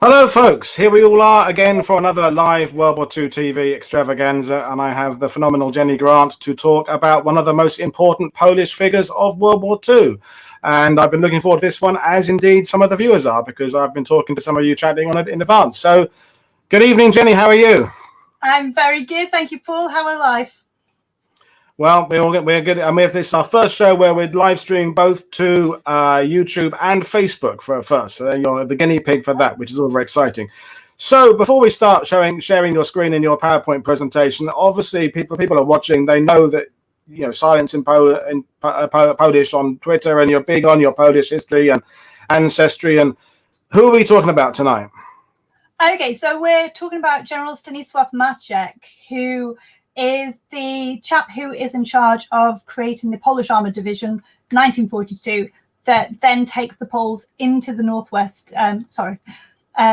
Hello folks, here we all are again for another live World War II TV extravaganza, and I have the phenomenal Jenny Grant to talk about one of the most important Polish figures of World War II. And I've been looking forward to this one, as indeed some of the viewers are, because I've been talking to some of you chatting on it in advance. So good evening, Jenny, how are you? I'm very good, thank you, Paul. How are life? Well, we're good. I mean, this is our first show where we're live streaming both to YouTube and Facebook for first. So you're the guinea pig for that, which is all very exciting. So before we start sharing your screen in your PowerPoint presentation, obviously people are watching. They know that silence in Polish on Twitter, and you're big on your Polish history and ancestry. And who are we talking about tonight? Okay, so we're talking about General Stanislaw Maczek, who is the chap who is in charge of creating the Polish Armoured Division 1942 that then takes the Poles into the Northwest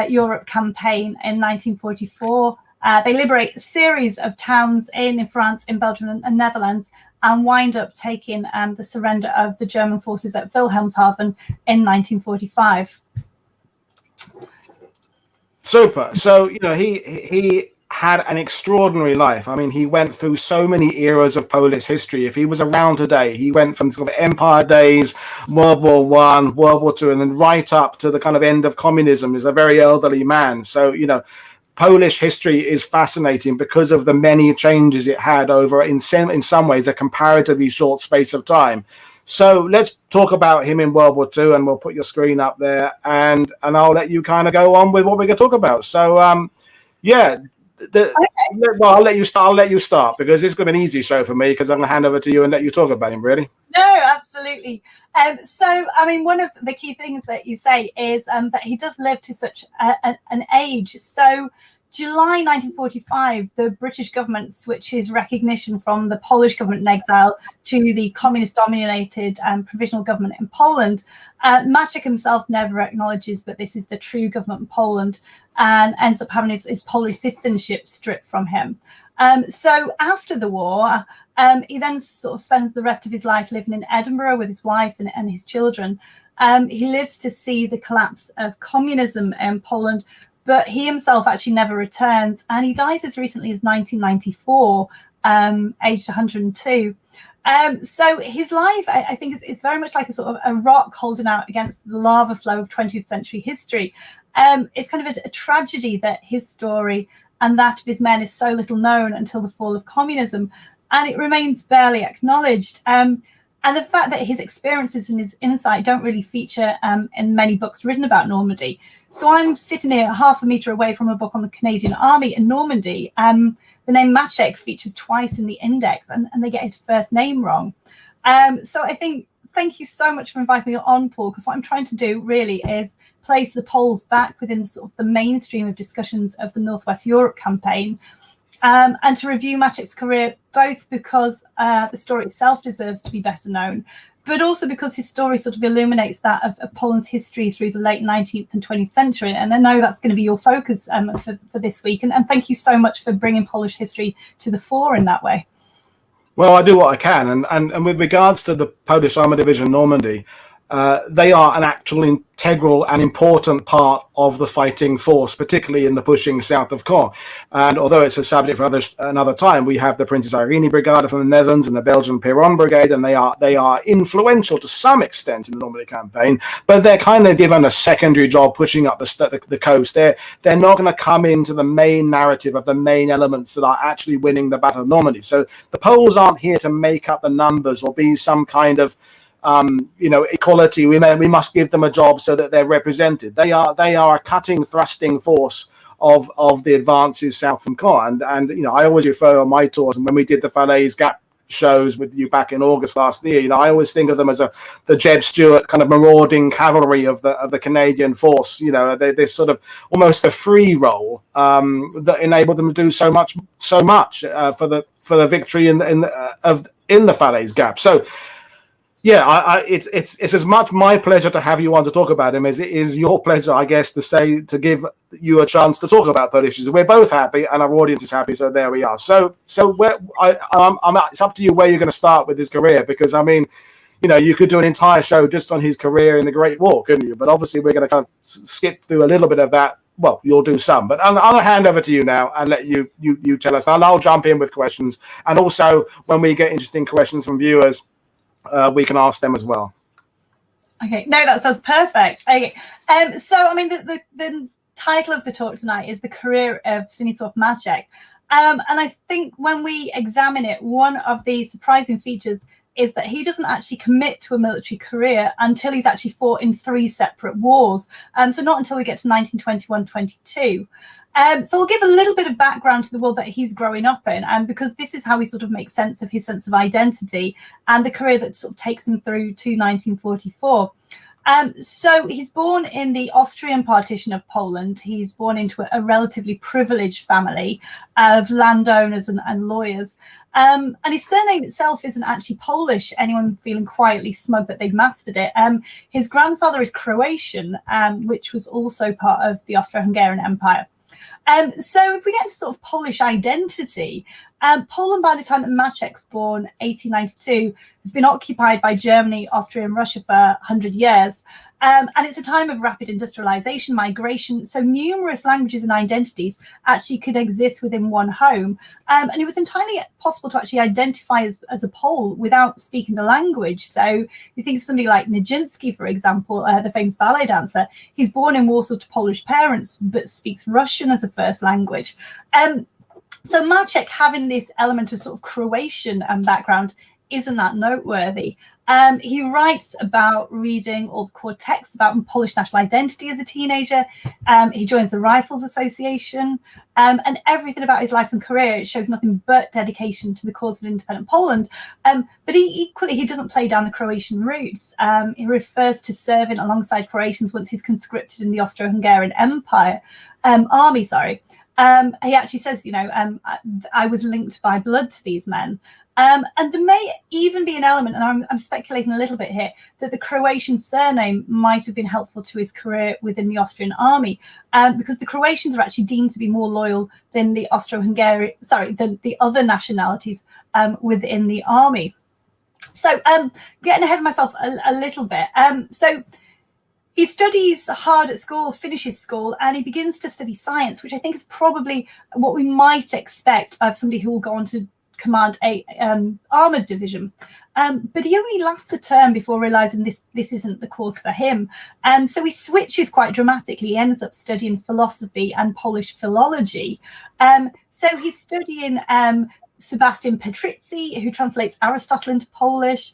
Europe campaign in 1944. They liberate a series of towns in France, in Belgium and Netherlands, and wind up taking the surrender of the German forces at Wilhelmshaven in 1945. Super. So, he had an extraordinary life. I mean, he went through so many eras of Polish history. If he was around today, he went from sort of empire days, World War I, World War II, and then right up to the kind of end of communism. He's a very elderly man. So, Polish history is fascinating because of the many changes it had over, in some ways, a comparatively short space of time. So let's talk about him in World War II, and we'll put your screen up there, and I'll let you kind of go on with what we're going to talk about. So, yeah. Well, I'll let you start because it's going to be an easy show for me because I'm going to hand over to you and let you talk about him. Really? No, absolutely. So, I mean, one of the key things that you say is that he does live to such an age. So, July 1945, the British government switches recognition from the Polish government in exile to the communist-dominated provisional government in Poland. Maczek himself never acknowledges that this is the true government in Poland, and ends up having his Polish citizenship stripped from him. So after the war, he then sort of spends the rest of his life living in Edinburgh with his wife and his children. He lives to see the collapse of communism in Poland, but he himself actually never returns, and he dies as recently as 1994, aged 102. So his life, I think, is very much like a sort of a rock holding out against the lava flow of 20th century history. It's kind of a tragedy that his story and that of his men is so little known until the fall of communism, and it remains barely acknowledged. And the fact that his experiences and his insight don't really feature in many books written about Normandy. So I'm sitting here half a metre away from a book on the Canadian Army in Normandy. The name Maczek features twice in the index, and they get his first name wrong. So I think, thank you so much for inviting me on, Paul, because what I'm trying to do really is place the Poles back within sort of the mainstream of discussions of the Northwest Europe campaign, and to review Maczek's career, both because the story itself deserves to be better known, but also because his story sort of illuminates that of Poland's history through the late 19th and 20th century. And I know that's going to be your focus for this week. And thank you so much for bringing Polish history to the fore in that way. Well, I do what I can. And with regards to the Polish Armoured Division Normandy, they are an actual integral and important part of the fighting force, particularly in the pushing south of Caen. And although it's a subject for another time, we have the Princess Irene Brigade from the Netherlands and the Belgian Piron Brigade, and they are influential to some extent in the Normandy campaign, but they're kind of given a secondary job pushing up the coast. They're not going to come into the main narrative of the main elements that are actually winning the Battle of Normandy. So the Poles aren't here to make up the numbers or be some kind of equality. We must give them a job so that they're represented. They are a cutting, thrusting force of the advances south from Caen. And I always refer on my tours, and when we did the Falaise Gap shows with you back in August last year, I always think of them as the Jeb Stuart kind of marauding cavalry of the Canadian force. They're sort of almost a free roll that enabled them to do so much for the victory in the Falaise Gap. So. Yeah, it's as much my pleasure to have you on to talk about him as it is your pleasure, I guess, to give you a chance to talk about Polish issues. We're both happy, and our audience is happy, so there we are. So it's up to you where you're going to start with his career, because I mean, you could do an entire show just on his career in the Great War, couldn't you? But obviously, we're going to kind of skip through a little bit of that well, you'll do some, but I'll hand over to you now and let you tell us. And I'll jump in with questions, and also when we get interesting questions from viewers, we can ask them as well. Okay, no, that sounds perfect. Okay, so I mean, the title of the talk tonight is The Career of Stanisław Maczek. And I think when we examine it, one of the surprising features is that he doesn't actually commit to a military career until he's actually fought in 3 separate wars. So not until we get to 1921-22. So we'll give a little bit of background to the world that he's growing up in, because this is how he sort of makes sense of his sense of identity and the career that sort of takes him through to 1944. So he's born in the Austrian partition of Poland. He's born into a relatively privileged family of landowners and lawyers. And his surname itself isn't actually Polish, anyone feeling quietly smug that they've mastered it. His grandfather is Croatian, which was also part of the Austro-Hungarian Empire. So if we get to sort of Polish identity, Poland, by the time that Maczek's born, 1892, has been occupied by Germany, Austria, and Russia for 100 years. And it's a time of rapid industrialization, migration. So numerous languages and identities actually could exist within one home. And it was entirely possible to actually identify as a Pole without speaking the language. So you think of somebody like Nijinsky, for example, the famous ballet dancer. He's born in Warsaw to Polish parents, but speaks Russian as a first language. So Maczek, having this element of sort of Croatian background, isn't that noteworthy? He writes about reading all the core texts about Polish national identity as a teenager. He joins the Rifles Association, and everything about his life and career shows nothing but dedication to the cause of independent Poland. But he doesn't play down the Croatian roots. He refers to serving alongside Croatians once he's conscripted in the Austro-Hungarian army. He actually says, I was linked by blood to these men. And there may even be an element, and I'm speculating a little bit here, that the Croatian surname might have been helpful to his career within the Austrian army, because the Croatians are actually deemed to be more loyal than the than the other nationalities within the army. So getting ahead of myself a little bit. So he studies hard at school, finishes school, and he begins to study science, which I think is probably what we might expect of somebody who will go on to command a armoured division. But he only lasts a term before realising this isn't the course for him. So he switches quite dramatically. He ends up studying philosophy and Polish philology. So he's studying Sebastian Patrycji, who translates Aristotle into Polish.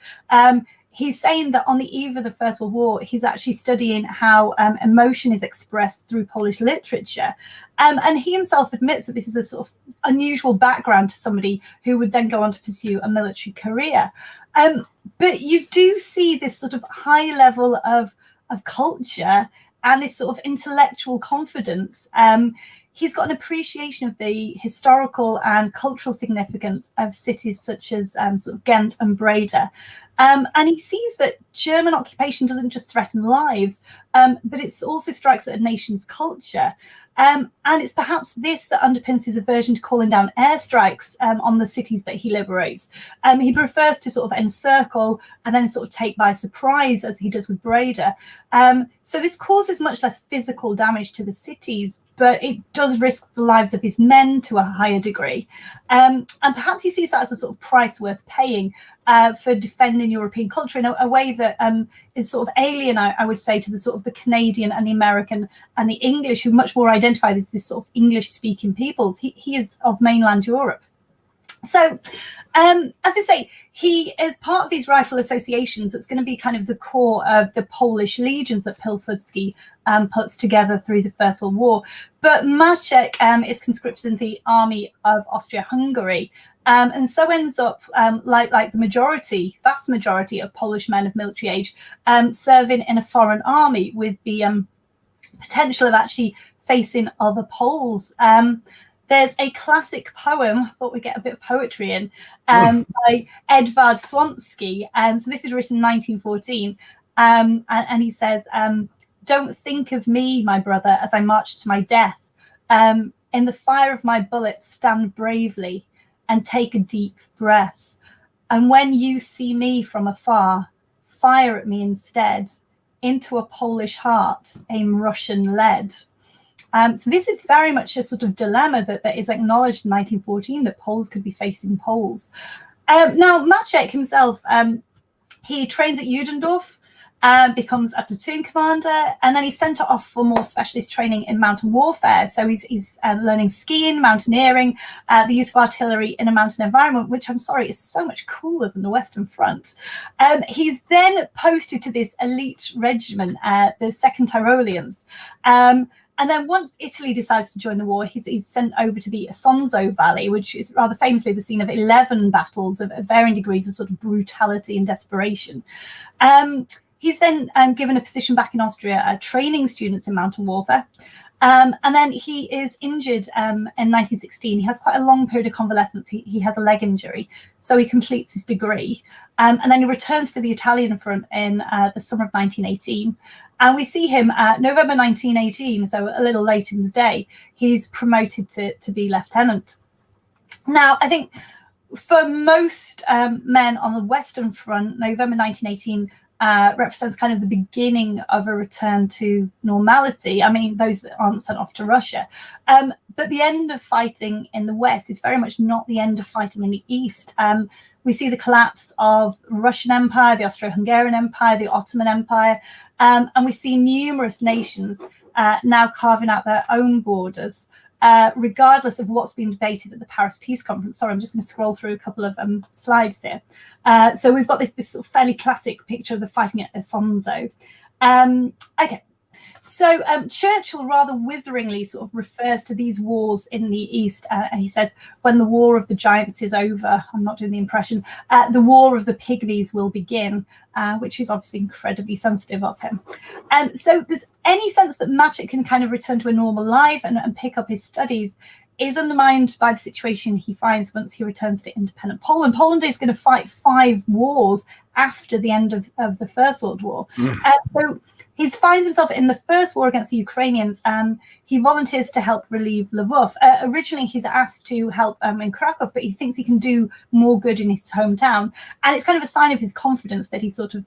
He's saying that on the eve of the First World War, he's actually studying how emotion is expressed through Polish literature. And he himself admits that this is a sort of unusual background to somebody who would then go on to pursue a military career. But you do see this sort of high level of culture and this sort of intellectual confidence. He's got an appreciation of the historical and cultural significance of cities such as sort of Ghent and Breda. And he sees that German occupation doesn't just threaten lives, but it also strikes at a nation's culture. And it's perhaps this that underpins his aversion to calling down airstrikes on the cities that he liberates. He prefers to sort of encircle and then sort of take by surprise, as he does with Breda. So this causes much less physical damage to the cities, but it does risk the lives of his men to a higher degree. And perhaps he sees that as a sort of price worth paying for defending European culture in a way that is sort of alien, I would say, to the sort of the Canadian and the American and the English, who much more identify as this sort of English-speaking peoples. He is of mainland Europe. So, as I say, he is part of these rifle associations that's going to be kind of the core of the Polish legions that Pilsudski puts together through the First World War. But Maczek is conscripted in the army of Austria-Hungary, and so ends up, like the vast majority of Polish men of military age, serving in a foreign army with the potential of actually facing other Poles. There's a classic poem, I thought we'd get a bit of poetry in, by Edward Swansky. So this is written in 1914. And he says, "Don't think of me, my brother, as I march to my death. In the fire of my bullets, stand bravely and take a deep breath. And when you see me from afar, fire at me instead. Into a Polish heart, aim Russian lead." So this is very much a sort of dilemma that is acknowledged in 1914, that Poles could be facing Poles. Now, Maczek himself, he trains at Ludendorff, becomes a platoon commander, and then he's sent off for more specialist training in mountain warfare. So he's learning skiing, mountaineering, the use of artillery in a mountain environment, which, I'm sorry, is so much cooler than the Western Front. He's then posted to this elite regiment, the 2nd Tyroleans. And then once Italy decides to join the war, he's sent over to the Isonzo Valley, which is rather famously the scene of 11 battles of varying degrees of sort of brutality and desperation. He's then given a position back in Austria, training students in mountain warfare. And then he is injured in 1916. He has quite a long period of convalescence. He has a leg injury, so he completes his degree. And then he returns to the Italian front in the summer of 1918. And we see him November 1918, so a little late in the day, he's promoted to be lieutenant. Now, I think for most men on the Western Front, November 1918 represents kind of the beginning of a return to normality. I mean, those that aren't sent off to Russia. But the end of fighting in the West is very much not the end of fighting in the East. We see the collapse of the Russian Empire, the Austro-Hungarian Empire, the Ottoman Empire, and we see numerous nations now carving out their own borders, regardless of what's been debated at the Paris Peace Conference. Sorry, I'm just going to scroll through a couple of slides here. So we've got this sort of fairly classic picture of the fighting at Isonzo. Okay. So Churchill rather witheringly sort of refers to these wars in the East. And he says, when the war of the giants is over, I'm not doing the impression, the war of the pygmies will begin, which is obviously incredibly sensitive of him. So there's any sense that Maczek can kind of return to a normal life and pick up his studies is undermined by the situation he finds once he returns to independent Poland. Poland is going to fight 5 wars after the end of the First World War. So he finds himself in the first war against the Ukrainians. He volunteers to help relieve Lvov. Originally, he's asked to help in Krakow, but he thinks he can do more good in his hometown. And it's kind of a sign of his confidence that he sort of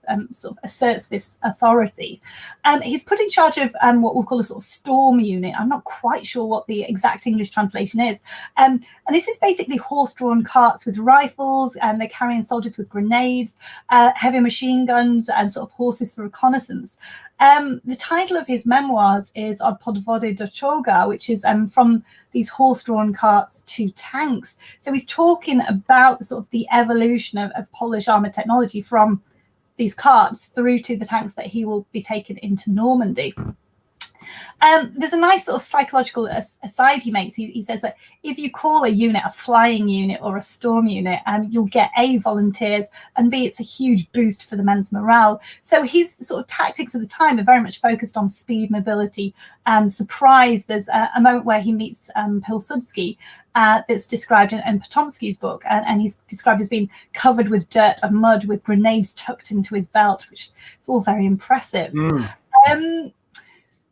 asserts this authority. He's put in charge of what we'll call a sort of storm unit. I'm not quite sure what the exact English translation is. And this is basically horse-drawn carts with rifles, and they're carrying soldiers with grenades, heavy machine guns, and sort of horses for reconnaissance. The title of his memoirs is Od podwody do czołga, which is from these horse-drawn carts to tanks. So he's talking about the sort of the evolution of Polish armoured technology from these carts through to the tanks that he will be taken into Normandy. There's a nice sort of psychological aside he makes. He says that if you call a unit a flying unit or a storm unit, you'll get A, volunteers, and B, it's a huge boost for the men's morale. So his sort of tactics at the time are very much focused on speed, mobility, and surprise. There's a moment where he meets Pilsudski, that's described in Potomski's book, and he's described as being covered with dirt and mud with grenades tucked into his belt, which is all very impressive.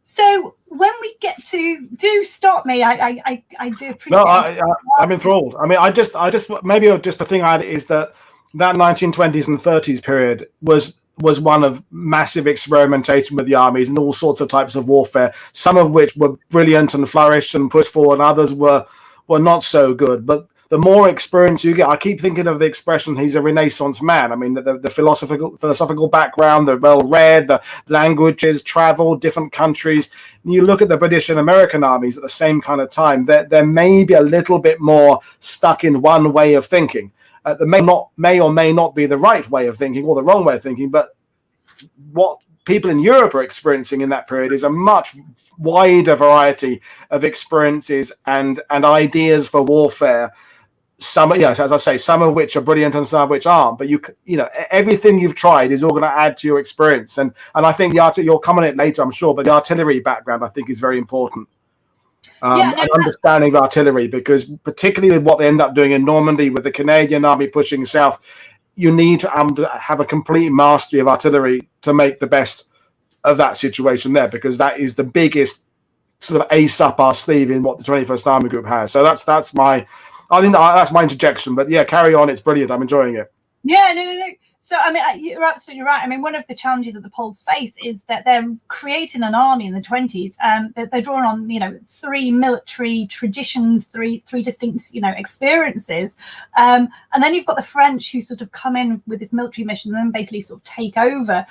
So when we get to, do stop me, I do appreciate. No, I'm enthralled. I mean, I just maybe just the thing I had is that 1920s and 30s period was one of massive experimentation with the armies and all sorts of types of warfare, some of which were brilliant and flourished and pushed forward, and others were not so good. But the more experience you get, I keep thinking of the expression, he's a Renaissance man. I mean, the philosophical background, the well-read, the languages, travel, different countries. You look at the British and American armies at the same kind of time, they're maybe a little bit more stuck in one way of thinking. May or may not be the right way of thinking or the wrong way of thinking, but what people in Europe are experiencing in that period is a much wider variety of experiences and ideas for warfare. Some, yes, as I say, some of which are brilliant and some of which aren't. But you know, everything you've tried is all going to add to your experience. And I think you'll come on it later, I'm sure. But the artillery background, I think, is very important. And understanding of artillery, because particularly with what they end up doing in Normandy with the Canadian army pushing south, you need to have a complete mastery of artillery to make the best of that situation there, because that is the biggest sort of ace up our sleeve in what the 21st Army Group has. So that's my interjection. But yeah, carry on. It's brilliant. I'm enjoying it. Yeah, no. So, I mean, you're absolutely right. I mean, one of the challenges that the Poles face is that they're creating an army in the 20s. They're drawing on, you know, three military traditions, three distinct, you know, experiences. And then you've got the French who sort of come in with this military mission and then basically sort of take over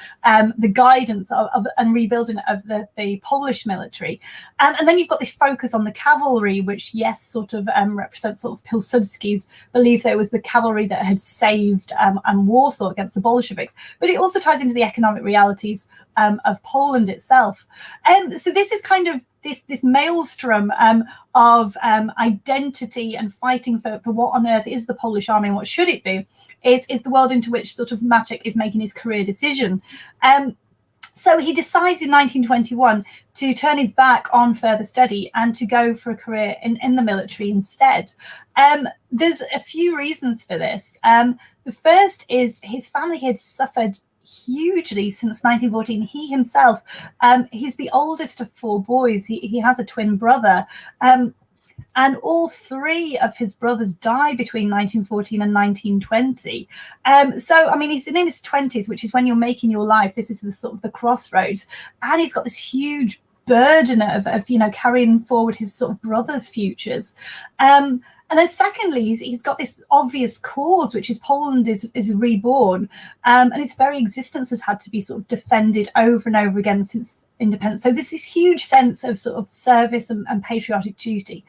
the guidance of and rebuilding of the Polish military. And then you've got this focus on the cavalry, which, yes, sort of represents sort of Pilsudski's belief that it was the cavalry that had saved Warsaw against the Bolsheviks, but it also ties into the economic realities of Poland itself. So this is kind of this maelstrom of identity and fighting for what on earth is the Polish army and what should it be, is the world into which sort of Maczek is making his career decision. So he decides in 1921 to turn his back on further study and to go for a career in the military instead. There's a few reasons for this. The first is his family had suffered hugely since 1914. He himself, he's the oldest of four boys. He has a twin brother. And all three of his brothers died between 1914 and 1920. So, I mean, he's in his 20s, which is when you're making your life. This is the sort of the crossroads. And he's got this huge burden of you know, carrying forward his sort of brothers' futures. And then secondly, he's got this obvious cause, which is Poland is reborn. And its very existence has had to be sort of defended over and over again since independence. So there's this huge sense of sort of service and patriotic duty.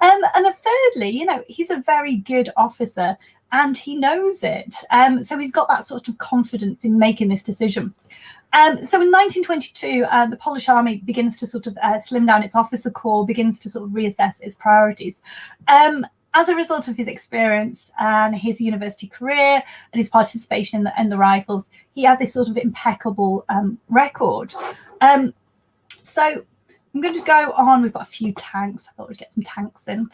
And then thirdly, you know, he's a very good officer and he knows it. So he's got that sort of confidence in making this decision. So in 1922, the Polish army begins to sort of slim down its officer corps, begins to sort of reassess its priorities. As a result of his experience and his university career and his participation in the Rifles, he has this sort of impeccable record. So I'm going to go on. We've got a few tanks. I thought we'd get some tanks in.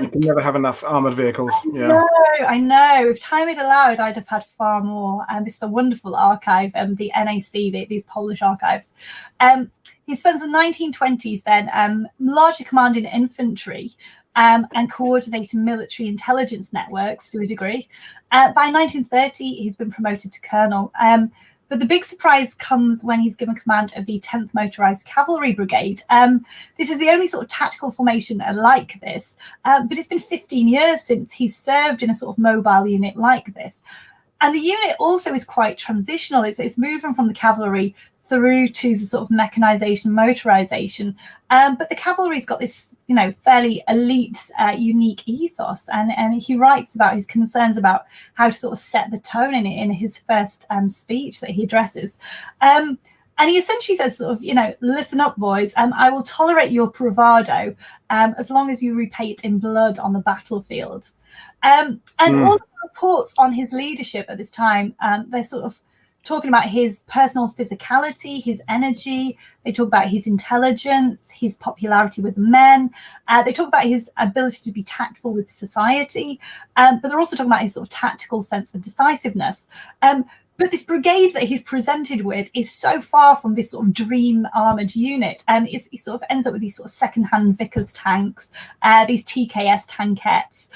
You can never have enough armoured vehicles. Yeah. No, I know. If time had allowed, I'd have had far more. And this is a wonderful archive, the NAC, these Polish archives. He spends the 1920s then largely commanding infantry and coordinating military intelligence networks to a degree. By 1930, he's been promoted to colonel. But the big surprise comes when he's given command of the 10th Motorized Cavalry Brigade. This is the only sort of tactical formation like this, but it's been 15 years since he's served in a sort of mobile unit like this. And the unit also is quite transitional. It's moving from the cavalry through to the sort of mechanization, motorization. But the cavalry's got this, you know, fairly elite, unique ethos. And he writes about his concerns about how to sort of set the tone in his first speech that he addresses. And he essentially says sort of, you know, listen up, boys, I will tolerate your bravado as long as you repay it in blood on the battlefield. And all the reports on his leadership at this time, they're sort of talking about his personal physicality, his energy. They talk about his intelligence, his popularity with men. They talk about his ability to be tactful with society, but they're also talking about his sort of tactical sense of decisiveness. But this brigade that he's presented with is so far from this sort of dream armoured unit. He sort of ends up with these sort of second-hand Vickers tanks, these TKS tankettes.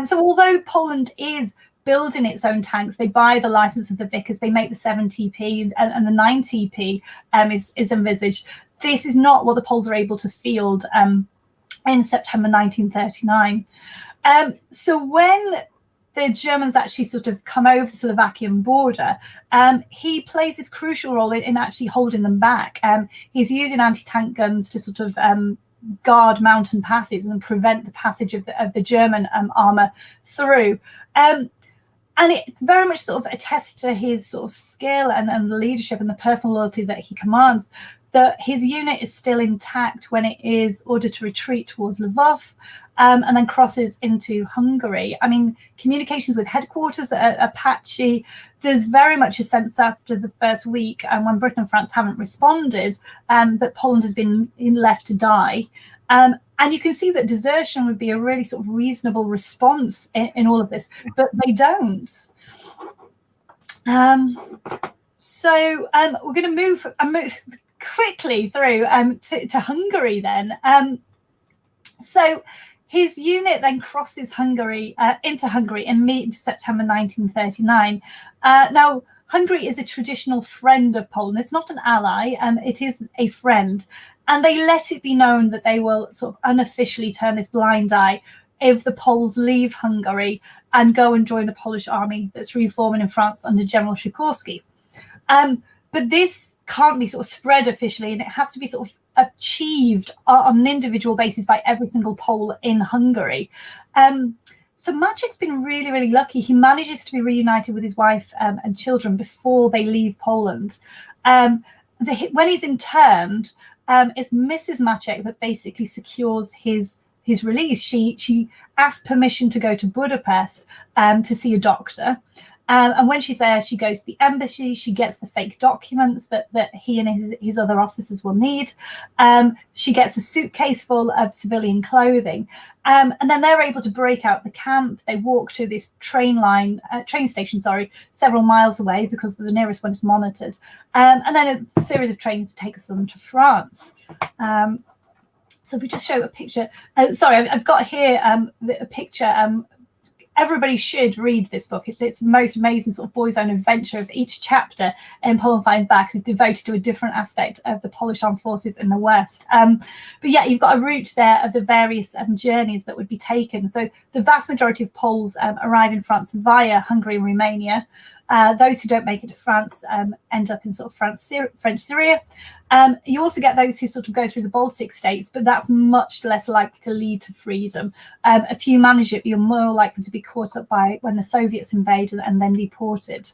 So although Poland is building its own tanks, they buy the license of the Vickers, they make the 7TP and the 9TP is envisaged. This is not what the Poles are able to field in September 1939. So when the Germans actually sort of come over the Slovakian border, he plays this crucial role in actually holding them back. He's using anti-tank guns to sort of guard mountain passes and prevent the passage of the German armour through. And it very much sort of attests to his sort of skill and the leadership and the personal loyalty that he commands, that his unit is still intact when it is ordered to retreat towards Lvov and then crosses into Hungary. I mean, communications with headquarters are patchy. There's very much a sense after the first week, when Britain and France haven't responded, that Poland has been left to die. And you can see that desertion would be a really sort of reasonable response in all of this, but they don't. So we're going to move quickly through to Hungary then. So His unit then crosses Hungary into Hungary in mid-September 1939. Now, Hungary is a traditional friend of Poland. It's not an ally, it is a friend. And they let it be known that they will sort of unofficially turn this blind eye if the Poles leave Hungary and go and join the Polish army that's reforming in France under General Sikorski. But this can't be sort of spread officially, and it has to be sort of achieved on an individual basis by every single Pole in Hungary. So Maczek's been really, really lucky. He manages to be reunited with his wife and children before they leave Poland. When he's interned, it's Mrs. Maczek that basically secures his release. She asked permission to go to Budapest to see a doctor. And when she's there, she goes to the embassy. She gets the fake documents that he and his other officers will need. She gets a suitcase full of civilian clothing. And then they're able to break out the camp. They walk to this train station, several miles away because the nearest one is monitored. And then a series of trains takes them to France. So if we just show a picture, I've got here a picture. Everybody should read this book. It's the most amazing sort of boys' own adventure. Of each chapter in Poland Finds Back is devoted to a different aspect of the Polish armed forces in the West. But yeah, you've got a route there of the various journeys that would be taken. So the vast majority of Poles arrive in France via Hungary and Romania. Those who don't make it to France end up in sort of French Syria. You also get those who sort of go through the Baltic states, but that's much less likely to lead to freedom. A few manage it, but you're more likely to be caught up by when the Soviets invade and then deported.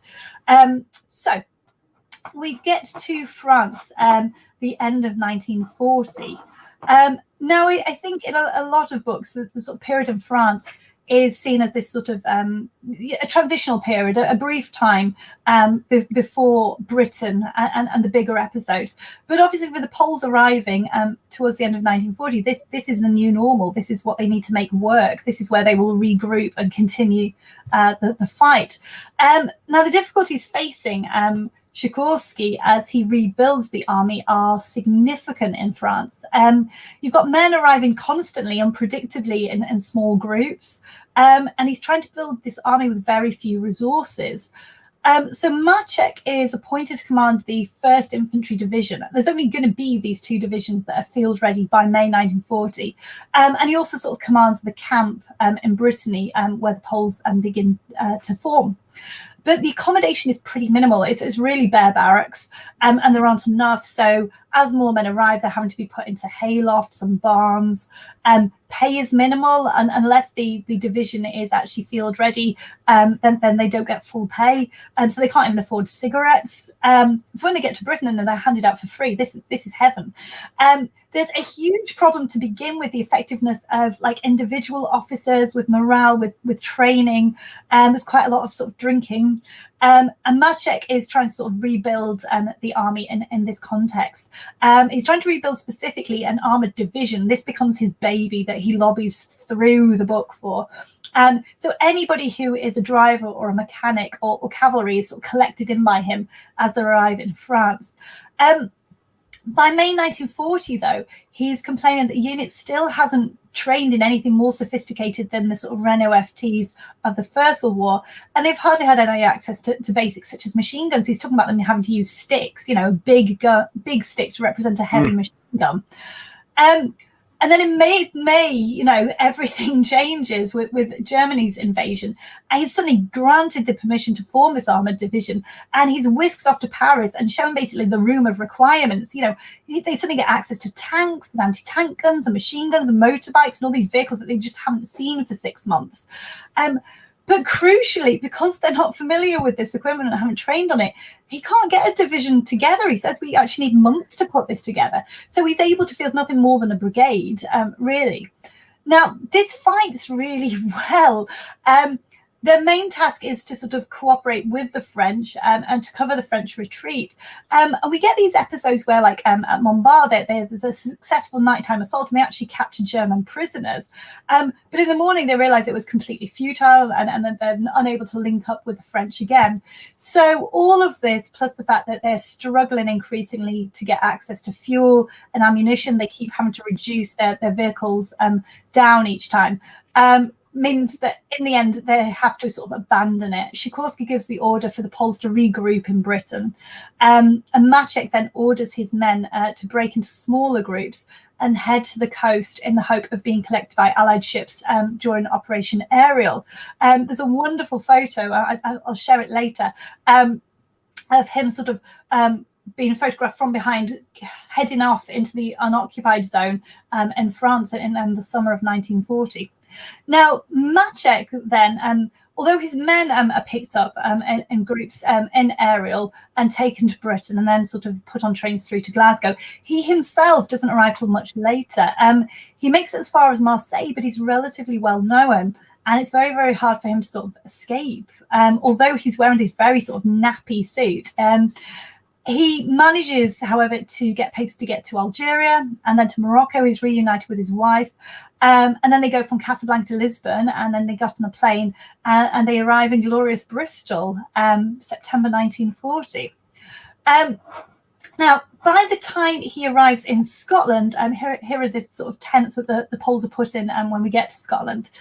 So we get to France, the end of 1940. Now, I think in a lot of books, the sort of period in France is seen as this sort of a transitional period, a brief time before Britain and the bigger episodes. But obviously with the Poles arriving towards the end of 1940, this is the new normal. This is what they need to make work. This is where they will regroup and continue the fight. Now, the difficulties facing Sikorski as he rebuilds the army are significant in France. You've got men arriving constantly, unpredictably in small groups, and he's trying to build this army with very few resources. So Maczek is appointed to command the 1st Infantry Division. There's only going to be these 2 divisions that are field ready by May 1940. And he also sort of commands the camp in Brittany where the Poles begin to form. But the accommodation is pretty minimal. It's really bare barracks, and there aren't enough. So as more men arrive, they're having to be put into haylofts and barns. Pay is minimal, and unless the division is actually field ready, then they don't get full pay. So they can't even afford cigarettes. So when they get to Britain and they're handed out for free, this is heaven. There's a huge problem to begin with the effectiveness of like individual officers with morale, with training, and there's quite a lot of sort of drinking. And Maczek is trying to sort of rebuild the army in this context. He's trying to rebuild specifically an armoured division. This becomes his baby that he lobbies through the book for. So anybody who is a driver or a mechanic or cavalry is sort of collected in by him as they arrive in France. By May 1940, though, he's complaining that the unit still hasn't trained in anything more sophisticated than the sort of Renault FTs of the First World War, and they've hardly had any access to basics such as machine guns. He's talking about them having to use sticks, a big stick to represent a heavy machine gun. And then in May, everything changes with Germany's invasion. And he's suddenly granted the permission to form this armoured division, and he's whisked off to Paris and shown basically the room of requirements. They suddenly get access to tanks and anti-tank guns and machine guns and motorbikes and all these vehicles that they just haven't seen for 6 months. But crucially, because they're not familiar with this equipment and haven't trained on it, he can't get a division together. He says we actually need months to put this together. So he's able to field nothing more than a brigade, really. Now, this fights really well. Their main task is to sort of cooperate with the French and to cover the French retreat. And we get these episodes where, like at Montbar, there's a successful nighttime assault and they actually capture German prisoners. But in the morning, they realize it was completely futile and that they're unable to link up with the French again. So all of this, plus the fact that they're struggling increasingly to get access to fuel and ammunition, they keep having to reduce their vehicles down each time. Means that in the end they have to sort of abandon it. Sikorski gives the order for the Poles to regroup in Britain, and Maczek then orders his men to break into smaller groups and head to the coast in the hope of being collected by Allied ships during Operation Ariel. There's a wonderful photo, I'll share it later, of him sort of being photographed from behind, heading off into the unoccupied zone in France in the summer of 1940. Now, Maczek then, although his men are picked up in groups in Ariel and taken to Britain and then sort of put on trains through to Glasgow, he himself doesn't arrive till much later. He makes it as far as Marseille, but he's relatively well known. And it's very, very hard for him to sort of escape. Although he's wearing this very sort of nappy suit, he manages, however, to get papers to get to Algeria and then to Morocco. He's reunited with his wife. And then they go from Casablanca to Lisbon, and then they got on a plane and they arrive in glorious Bristol, September 1940. Now, by the time he arrives in Scotland, here are the sort of tents that the Poles are put in when we get to Scotland.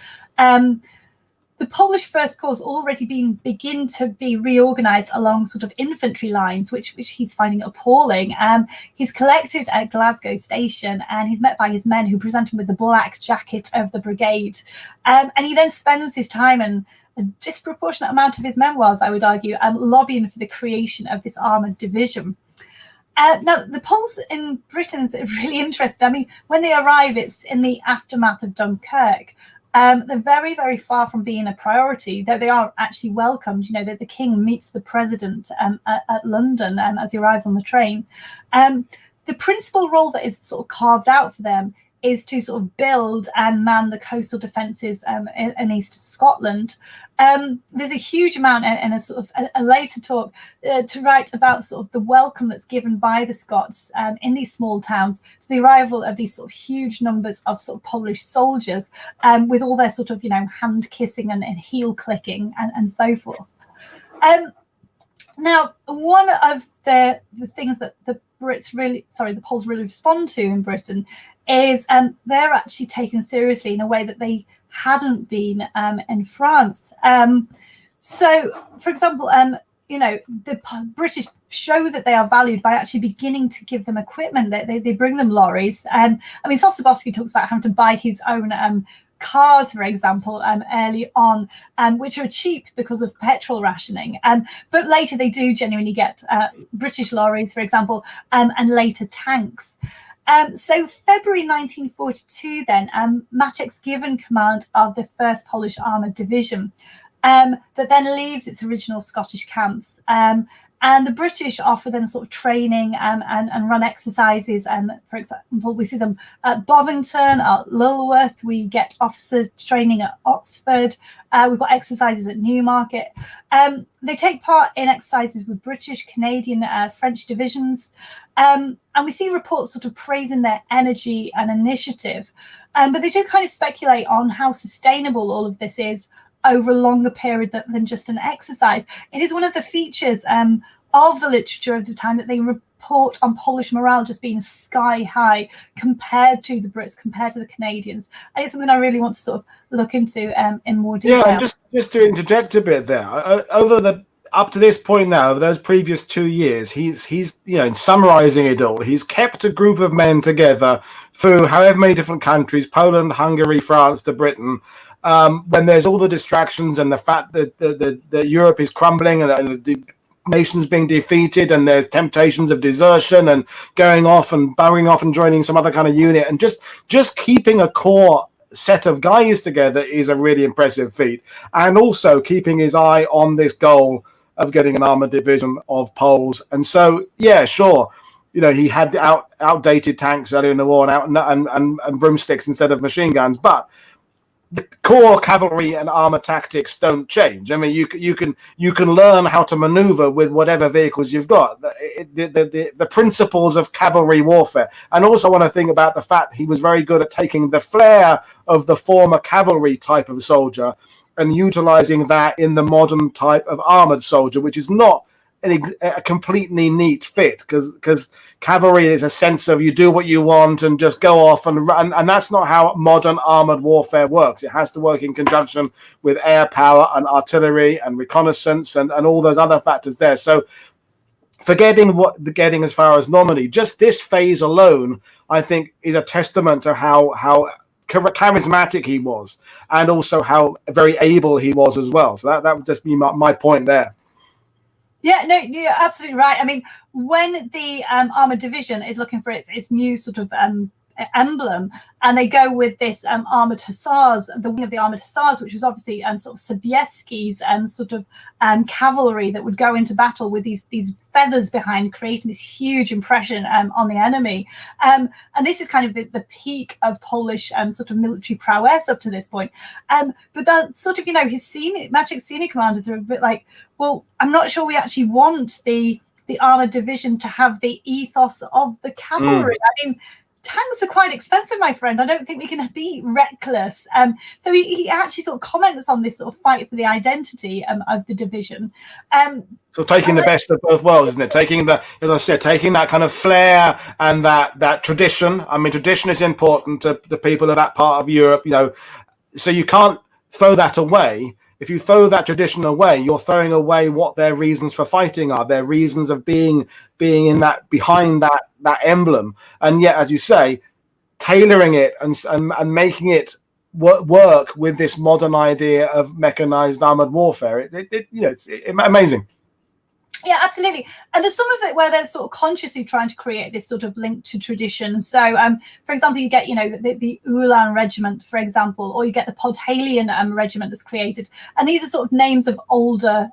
The Polish First Corps already begin to be reorganized along sort of infantry lines, which he's finding appalling. He's collected at Glasgow Station and he's met by his men who present him with the black jacket of the brigade. And he then spends his time and a disproportionate amount of his memoirs, I would argue, lobbying for the creation of this armoured division. Now, the Poles in Britain is really interesting. I mean, when they arrive, it's in the aftermath of Dunkirk. They're very, very far from being a priority, though they are actually welcomed. You know, that the king meets the president at London as he arrives on the train. The principal role that is sort of carved out for them is to sort of build and man the coastal defences in East Scotland. There's a huge amount in a sort of a later talk to write about sort of the welcome that's given by the Scots in these small towns to the arrival of these sort of huge numbers of sort of Polish soldiers with all their sort of, you know, hand kissing and heel clicking and so forth. Now, one of the things that the Poles really respond to in Britain is they're actually taken seriously in a way that they hadn't been in France. So, for example, you know, the British show that they are valued by actually beginning to give them equipment. They bring them lorries. I mean, Sosabowski talks about having to buy his own cars, for example, early on, which are cheap because of petrol rationing. But later they do genuinely get British lorries, for example, and later tanks. So February 1942 then, Maczek's given command of the 1st Polish Armoured Division that then leaves its original Scottish camps. And the British offer them sort of training and run exercises. And for example, we see them at Bovington, at Lulworth. We get officers training at Oxford. We've got exercises at Newmarket. They take part in exercises with British, Canadian, French divisions. And we see reports sort of praising their energy and initiative. But they do kind of speculate on how sustainable all of this is over a longer period than just an exercise. It is one of the features of the literature of the time that they report on Polish morale just being sky high compared to the Brits, compared to the Canadians. And it's something I really want to sort of look into in more detail. Yeah, and just to interject a bit there, up to this point now, over those previous 2 years, he's you know, in summarizing it all, he's kept a group of men together through however many different countries, Poland, Hungary, France to Britain, when there's all the distractions and the fact that Europe is crumbling and the nations being defeated and there's temptations of desertion and going off and bowing off and joining some other kind of unit, and just keeping a core set of guys together is a really impressive feat. And also keeping his eye on this goal of getting an armored division of Poles. And so, yeah, sure, you know, he had outdated tanks earlier in the war and broomsticks instead of machine guns, but the core cavalry and armor tactics don't change. I mean, you can learn how to maneuver with whatever vehicles you've got. The principles of cavalry warfare, and also when I think about the fact he was very good at taking the flair of the former cavalry type of soldier and utilizing that in the modern type of armored soldier, which is not a completely neat fit, because cavalry is a sense of you do what you want and just go off and run, and that's not how modern armored warfare works. It has to work in conjunction with air power and artillery and reconnaissance and all those other factors there. So getting as far as Normandy, just this phase alone, I think, is a testament to how charismatic he was, and also how very able he was as well. So that would just be my point there. Yeah, no, you're absolutely right. I mean, when the Armoured Division is looking for its new sort of emblem, and they go with this Armoured Hussars, the wing of the Armoured Hussars, which was obviously sort of Sobieski's sort of cavalry that would go into battle with these feathers behind, creating this huge impression on the enemy. And this is kind of the peak of Polish sort of military prowess up to this point. But that sort of, Maczek's senior commanders are a bit like, well, I'm not sure we actually want the Armoured Division to have the ethos of the cavalry. I mean, tanks are quite expensive, my friend. I don't think we can be reckless. So he actually sort of comments on this sort of fight for the identity of the division. So taking the best of both worlds, isn't it? Taking as I said, taking that kind of flair and that tradition. I mean, tradition is important to the people of that part of Europe, so you can't throw that away. If you throw that tradition away, you're throwing away what their reasons for fighting are, their reasons of being in that, behind that emblem. And yet, as you say, tailoring it and making it work with this modern idea of mechanized armored warfare, it's amazing. Yeah, absolutely. And there's some of it where they're sort of consciously trying to create this sort of link to tradition. So, for example, you get, the Ulan regiment, for example, or you get the Podhalian regiment that's created. And these are sort of names of older,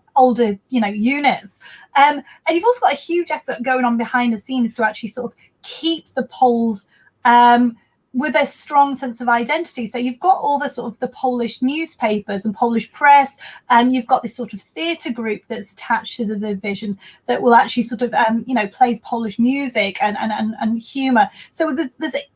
units. And you've also got a huge effort going on behind the scenes to actually sort of keep the Poles with a strong sense of identity. So you've got all the sort of the Polish newspapers and Polish press, and you've got this sort of theatre group that's attached to the division that will actually sort of, plays Polish music and humour. So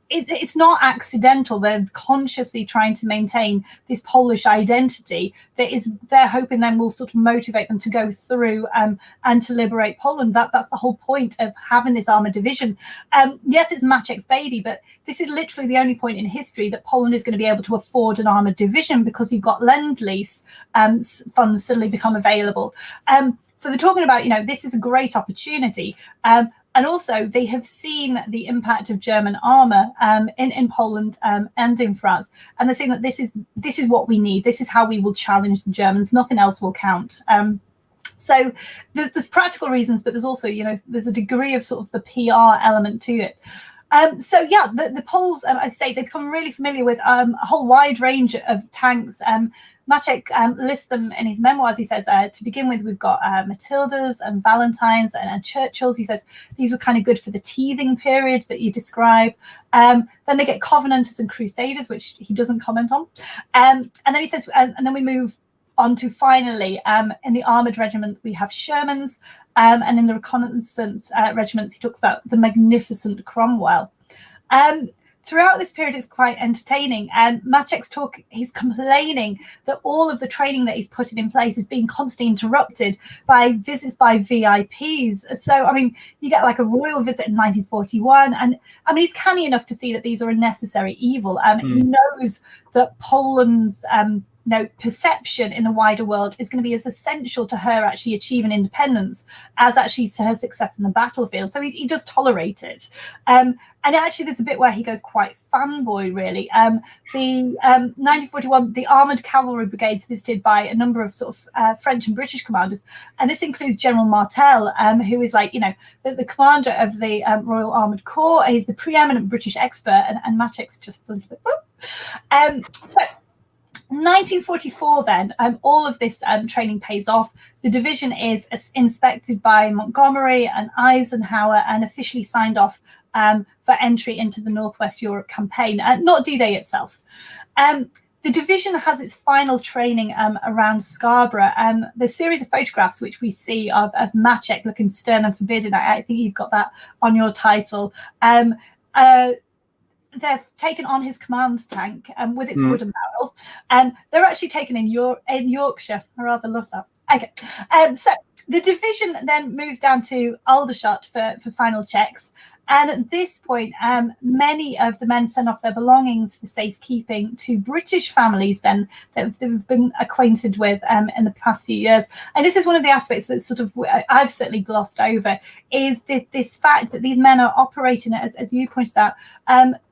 it's not accidental. They're consciously trying to maintain this Polish identity they're hoping then will sort of motivate them to go through and to liberate Poland. That's the whole point of having this armoured division. Yes, it's Maczek's baby, but this is literally the only point in history that Poland is going to be able to afford an armoured division, because you've got Lend-Lease funds suddenly become available. So they're talking about, this is a great opportunity. And also, they have seen the impact of German armour in Poland and in France, and they're saying that this is what we need. This is how we will challenge the Germans. Nothing else will count. So there's practical reasons, but there's also, there's a degree of sort of the PR element to it. So yeah, the Poles, I say, they become really familiar with a whole wide range of tanks. Maczek lists them in his memoirs. He says, to begin with, we've got Matildas and Valentines and Churchills. He says these were kind of good for the teething period that you describe. Then they get Covenanters and Crusaders, which he doesn't comment on. And then he says, and then we move on to finally, in the armoured regiment, we have Shermans. And in the reconnaissance regiments, he talks about the magnificent Cromwell. Throughout this period, it's quite entertaining. And Maczek's talk, he's complaining that all of the training that he's putting in place is being constantly interrupted by visits by VIPs. So, I mean, you get like a royal visit in 1941. And I mean, he's canny enough to see that these are a necessary evil. He knows that Poland's perception in the wider world is going to be as essential to her actually achieving independence as actually to her success in the battlefield. So he does tolerate it. And actually, there's a bit where he goes quite fanboy, really. The 1941, the Armoured Cavalry Brigades visited by a number of sort of French and British commanders. And this includes General Martel, who is like, the commander of the Royal Armoured Corps. He's the preeminent British expert, and Maczek's just a little bit, so 1944 then, all of this training pays off. The division is inspected by Montgomery and Eisenhower and officially signed off for entry into the Northwest Europe campaign, not D-Day itself. The the division has its final training around Scarborough. There's a series of photographs which we see of Maczek looking stern and forbidding. I think you've got that on your title. They're taken on his command tank with its wooden barrel, and they're actually taken in Yorkshire. I rather love that. Okay, so the division then moves down to Aldershot for final checks. And at this point, many of the men send off their belongings for safekeeping to British families then that they've been acquainted with in the past few years. And this is one of the aspects that sort of I've certainly glossed over, is this fact that these men are operating, as you pointed out,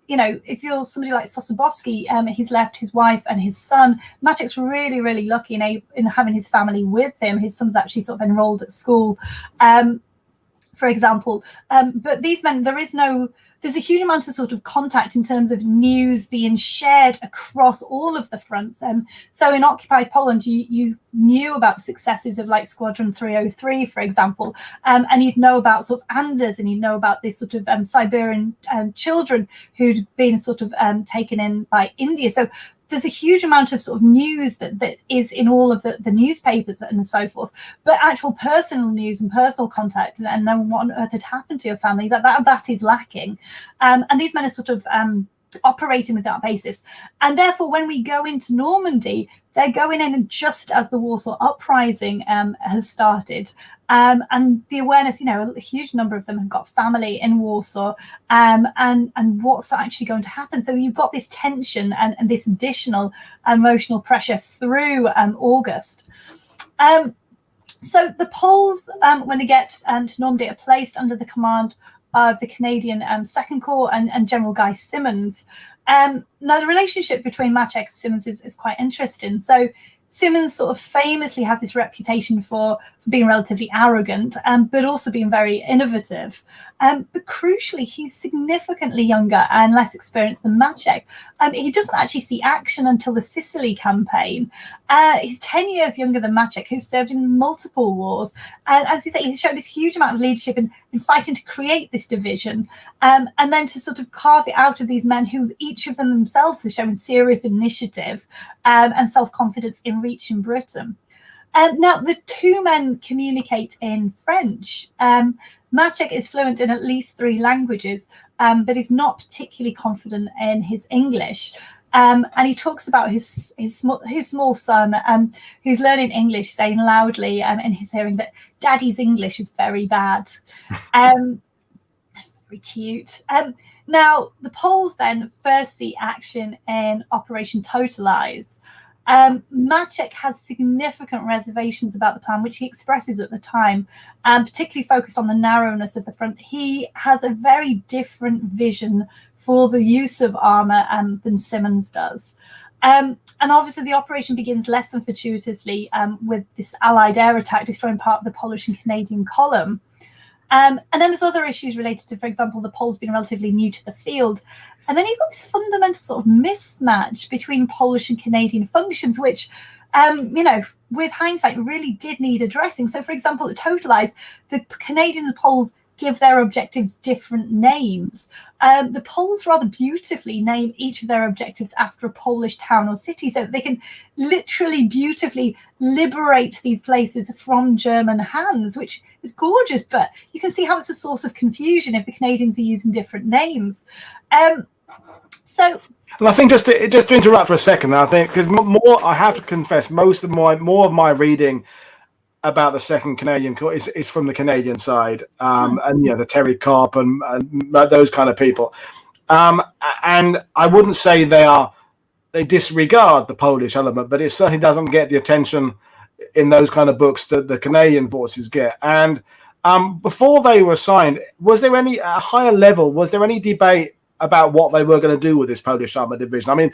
you know, if you're somebody like Sosabowski, he's left his wife and his son. Maczek's really, really lucky in having his family with him. His son's actually sort of enrolled at school, for example. But these men, there's a huge amount of sort of contact in terms of news being shared across all of the fronts. So in occupied Poland, you knew about the successes of like Squadron 303, for example, and you'd know about sort of Anders, and you'd know about this sort of Siberian children who'd been sort of taken in by India. So there's a huge amount of sort of news that is in all of the newspapers and so forth, but actual personal news and personal contact and knowing what on earth had happened to your family, that is lacking. And these men are sort of operating with that basis. And therefore, when we go into Normandy, they're going in just as the Warsaw Uprising has started. And the awareness, you know, a huge number of them have got family in Warsaw, and what's actually going to happen. So you've got this tension and this additional emotional pressure through August. So the Poles, when they get to Normandy, are placed under the command of the Canadian Second Corps and General Guy Simonds. Now, the relationship between Maczek and Simonds is quite interesting. So Simonds sort of famously has this reputation for being relatively arrogant, but also being very innovative. But crucially, he's significantly younger and less experienced than Maczek. He doesn't actually see action until the Sicily campaign. He's 10 years younger than Maczek, who served in multiple wars. And as you say, he's shown this huge amount of leadership in fighting to create this division, and then to sort of carve it out of these men who each of them themselves has shown serious initiative and self-confidence in reaching Britain. Now, the two men communicate in French. Maczek is fluent in at least 3 languages, but is not particularly confident in his English. And he talks about his small son, who's learning English, saying loudly in his hearing that Daddy's English is very bad. Very cute. Now, the Poles then first see action in Operation Totalize. Maczek has significant reservations about the plan, which he expresses at the time, particularly focused on the narrowness of the front. He has a very different vision for the use of armour than Simonds does. And obviously the operation begins less than fortuitously with this Allied air attack destroying part of the Polish and Canadian column. And then there's other issues related to, for example, the Poles being relatively new to the field. And then you've got this fundamental sort of mismatch between Polish and Canadian functions, which, you know, with hindsight, really did need addressing. So, for example, at Totalize, the Canadians and Poles give their objectives different names. The Poles rather beautifully name each of their objectives after a Polish town or city, so that they can literally beautifully liberate these places from German hands, which is gorgeous, but you can see how it's a source of confusion if the Canadians are using different names. So, and I think just to interrupt for a second, I think because I have to confess, more of my reading about the Second Canadian Corps is from the Canadian side, and the Terry Carp and those kind of people, and I wouldn't say they disregard the Polish element, but it certainly doesn't get the attention in those kind of books that the Canadian forces get. And before they were assigned, was there any at a higher level? Was there any debate about what they were going to do with this Polish Armoured Division? I mean,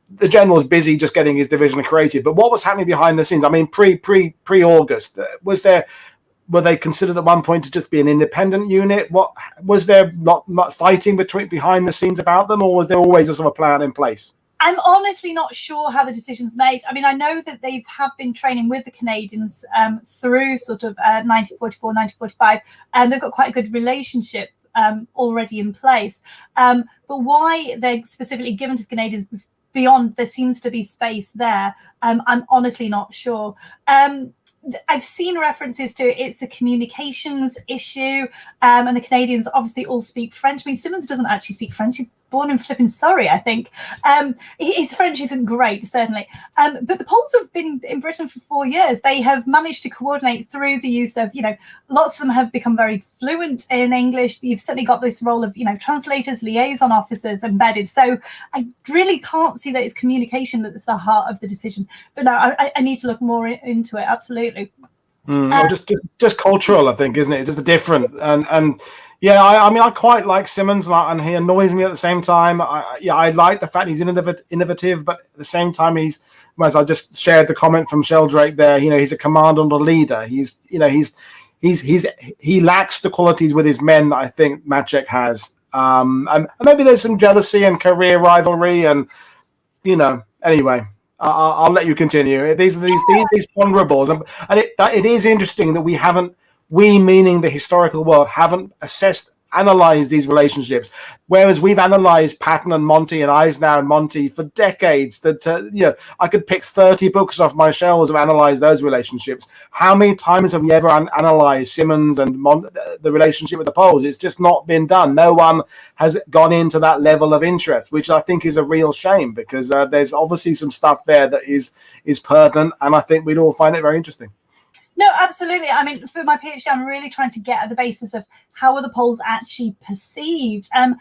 the general was busy just getting his division created, but what was happening behind the scenes? I mean, pre-August, were they considered at one point to just be an independent unit? What was there not fighting behind the scenes about them, or was there always a sort of plan in place? I'm honestly not sure how the decision's made. I mean, I know that they have been training with the Canadians through sort of 1944, 1945, and they've got quite a good relationship already in place. But why they're specifically given to the Canadians beyond, there seems to be space there. I'm honestly not sure. I've seen references to it's a communications issue, and the Canadians obviously all speak French. I mean, Simmons doesn't actually speak French. He's born in flipping Surrey, I think. His French isn't great, certainly. But the Poles have been in Britain for 4 years. They have managed to coordinate through the use of, lots of them have become very fluent in English. You've certainly got this role of, translators, liaison officers embedded. So I really can't see that it's communication that's the heart of the decision. But no, I need to look more into it. Absolutely. Just cultural, I think, isn't it? Just a different and yeah, I mean, I quite like Simmons, and he annoys me at the same time. I like the fact he's innovative, but at the same time, as I just shared the comment from Sheldrake there, he's a commander and a leader. He lacks the qualities with his men that I think Maczek has. And maybe there's some jealousy and career rivalry, and anyway. I'll let you continue. These ponderables, and it is interesting that we meaning the historical world, haven't analyzed these relationships, whereas we've analyzed Patton and Monty and Eisenhower and Monty for decades. That I could pick 30 books off my shelves of analyze those relationships. How many times have you ever analyzed Simmons and the relationship with the Poles? It's just not been done. No one has gone into that level of interest, which I think is a real shame, because there's obviously some stuff there that is pertinent, and I think we'd all find it very interesting. No, absolutely. I mean, for my PhD, I'm really trying to get at the basis of how are the Poles actually perceived. I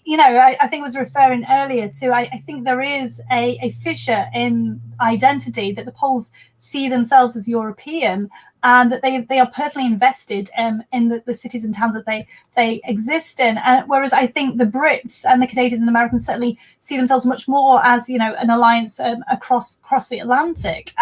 think I was referring earlier to, I think there is a fissure in identity, that the Poles see themselves as European, and that they are personally invested in the cities and towns that they exist in. Whereas I think the Brits and the Canadians and Americans certainly see themselves much more as, an alliance across the Atlantic.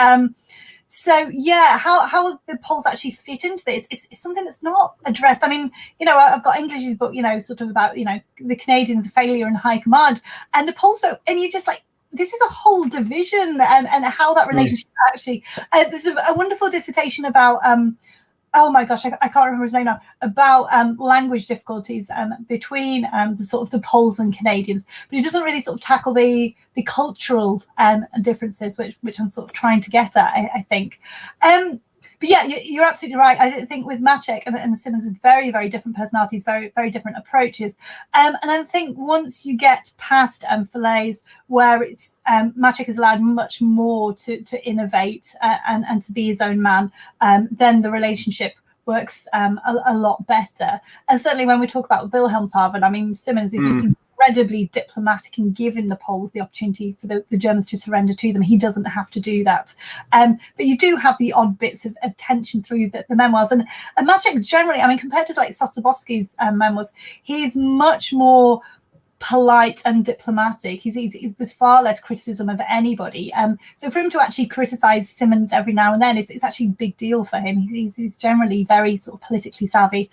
So yeah, how the Poles actually fit into this is something that's not addressed. I mean, I've got English's book, sort of about, the Canadians' failure in high command, and the Poles don't, and you're just like, this is a whole division, and how that relationship actually. There's a wonderful dissertation about oh my gosh, I can't remember his name now, about language difficulties between the sort of the Poles and Canadians, but it doesn't really sort of tackle the cultural differences, which I'm sort of trying to get at, I think. But yeah, you're absolutely right. I think with Maczek and Simmons, is very, very different personalities, very, very different approaches. And I think once you get past Falaise, where it's Maczek is allowed much more to innovate and to be his own man, then the relationship works a lot better. And certainly when we talk about Wilhelmshaven, I mean, Simmons is just incredibly diplomatic in giving the Poles the opportunity for the Germans to surrender to them. He doesn't have to do that. But you do have the odd bits of tension through the memoirs. And Maczek generally, I mean, compared to like Sosabowski's memoirs, he's much more polite and diplomatic. There's far less criticism of anybody. So for him to actually criticize Simmons every now and then, it's actually a big deal for him. He's generally very sort of politically savvy.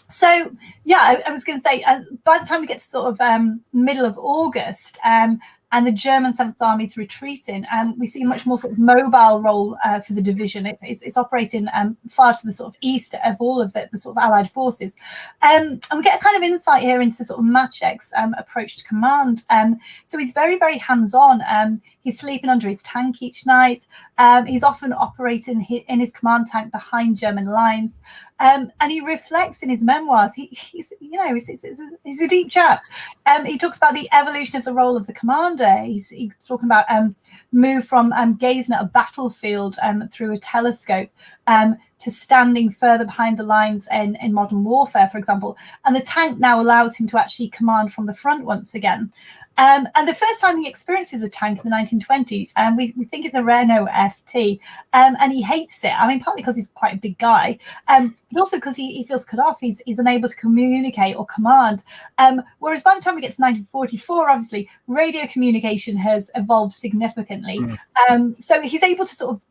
So yeah, I was going to say, by the time we get to sort of middle of August, and the German 7th Army is retreating, we see a much more sort of mobile role for the division. It's operating far to the sort of east of all of the sort of Allied forces. And we get a kind of insight here into sort of Maczek's approach to command. So he's very, very hands-on. He's sleeping under his tank each night. He's often operating in his command tank behind German lines. And he reflects in his memoirs. He's a deep chap. He talks about the evolution of the role of the commander. He's talking about move from gazing at a battlefield through a telescope to standing further behind the lines in modern warfare, for example. And the tank now allows him to actually command from the front once again. And the first time he experiences a tank in the 1920s, we think it's a Renault FT, and he hates it. I mean, partly because he's quite a big guy, but also because he feels cut off. He's unable to communicate or command. Whereas by the time we get to 1944, obviously, radio communication has evolved significantly. So he's able to sort of,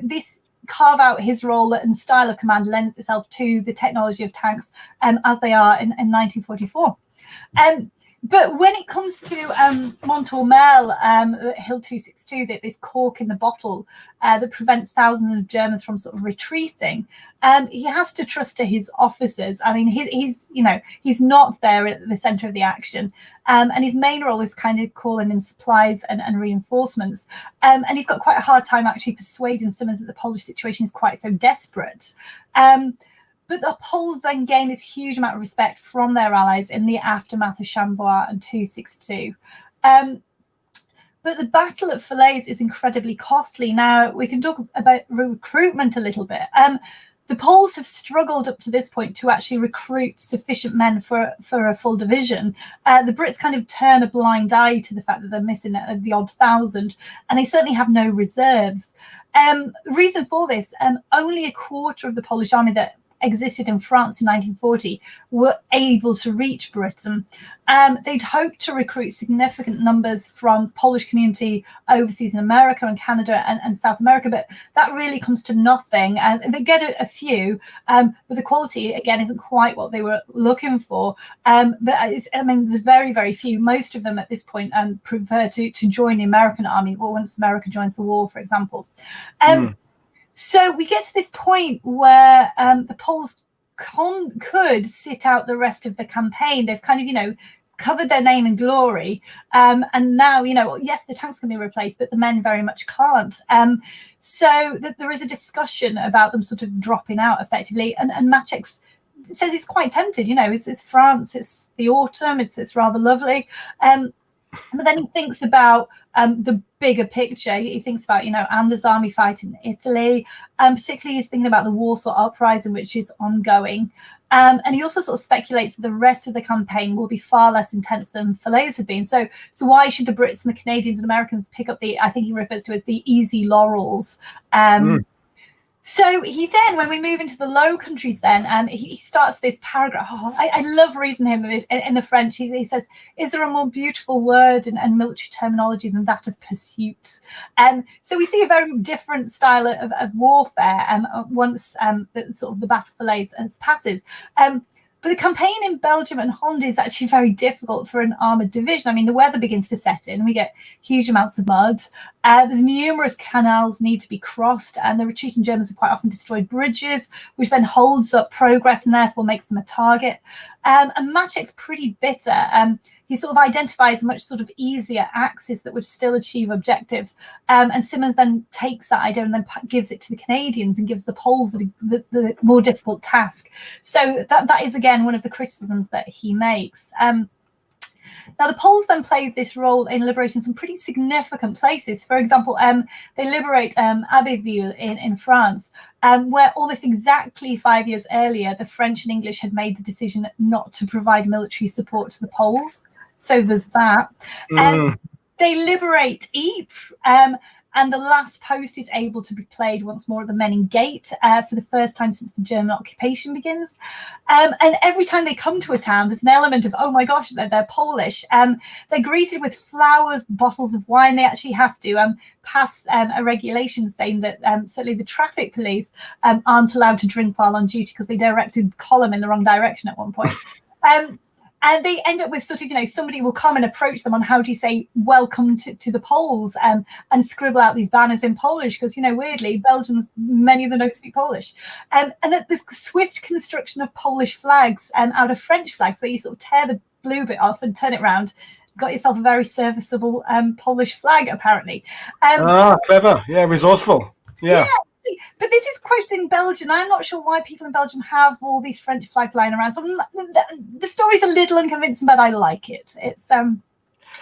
this carve out his role and style of command lends itself to the technology of tanks as they are in 1944. But when it comes to Montormel, Hill 262, that this cork in the bottle that prevents thousands of Germans from sort of retreating, he has to trust to his officers. I mean, he's not there at the centre of the action, and his main role is kind of calling in supplies and reinforcements. And he's got quite a hard time actually persuading Simmons that the Polish situation is quite so desperate. But the Poles then gain this huge amount of respect from their allies in the aftermath of Chambois and 262. But the battle at Falaise is incredibly costly. Now, we can talk about recruitment a little bit. The Poles have struggled up to this point to actually recruit sufficient men for a full division. The Brits kind of turn a blind eye to the fact that they're missing the odd 1,000, and they certainly have no reserves. The reason for this, only a quarter of the Polish army that existed in France in 1940 were able to reach Britain. They'd hoped to recruit significant numbers from Polish community overseas in America and Canada and South America, but that really comes to nothing. They get a few, but the quality, again, isn't quite what they were looking for. But there's very, very few. Most of them at this point prefer to join the American army, or once America joins the war, for example. So we get to this point where the Poles could sit out the rest of the campaign. They've kind of, covered their name in glory. And now, yes, the tanks can be replaced, but the men very much can't. So there is a discussion about them sort of dropping out effectively. And Maczek says he's quite tempted. It's France, it's the autumn, it's rather lovely. But then he thinks about the bigger picture. He thinks about, Anders' army fight in Italy. Particularly, he's thinking about the Warsaw Uprising, which is ongoing. And he also sort of speculates that the rest of the campaign will be far less intense than Falaise had been. So why should the Brits and the Canadians and Americans pick up I think he refers to as the easy laurels? So he then, when we move into the Low Countries then, he starts this paragraph. I love reading him in the French. He says, is there a more beautiful word and military terminology than that of pursuit? So we see a very different style of warfare once the Battle of Falaise passes. But the campaign in Belgium and Holland is actually very difficult for an armoured division. I mean, the weather begins to set in. We get huge amounts of mud. There's numerous canals need to be crossed, and the retreating Germans have quite often destroyed bridges, which then holds up progress and therefore makes them a target. And Maczek's pretty bitter. He sort of identifies a much sort of easier axis that would still achieve objectives. And Simmons then takes that idea and then gives it to the Canadians and gives the Poles the more difficult task. So that is, again, one of the criticisms that he makes. Now, the Poles then played this role in liberating some pretty significant places. For example, they liberate Abbeville in France, where almost exactly 5 years earlier, the French and English had made the decision not to provide military support to the Poles. So there's that. They liberate Ypres, and the last post is able to be played once more at the Menin Gate for the first time since the German occupation begins. And every time they come to a town, there's an element of, oh my gosh, they're Polish. They're greeted with flowers, bottles of wine. They actually have to pass a regulation saying that certainly the traffic police aren't allowed to drink while on duty because they directed column in the wrong direction at one point. And they end up with sort of, somebody will come and approach them on how do you say welcome to the Poles and scribble out these banners in Polish because, weirdly, Belgians, many of them don't speak Polish. And that this swift construction of Polish flags out of French flags. So you sort of tear the blue bit off and turn it around. Got yourself a very serviceable Polish flag, apparently. Clever. Yeah, resourceful. Yeah. But this is quoting Belgium. I'm not sure why people in Belgium have all these French flags lying around. So the story's a little unconvincing, but I like it. It's yeah.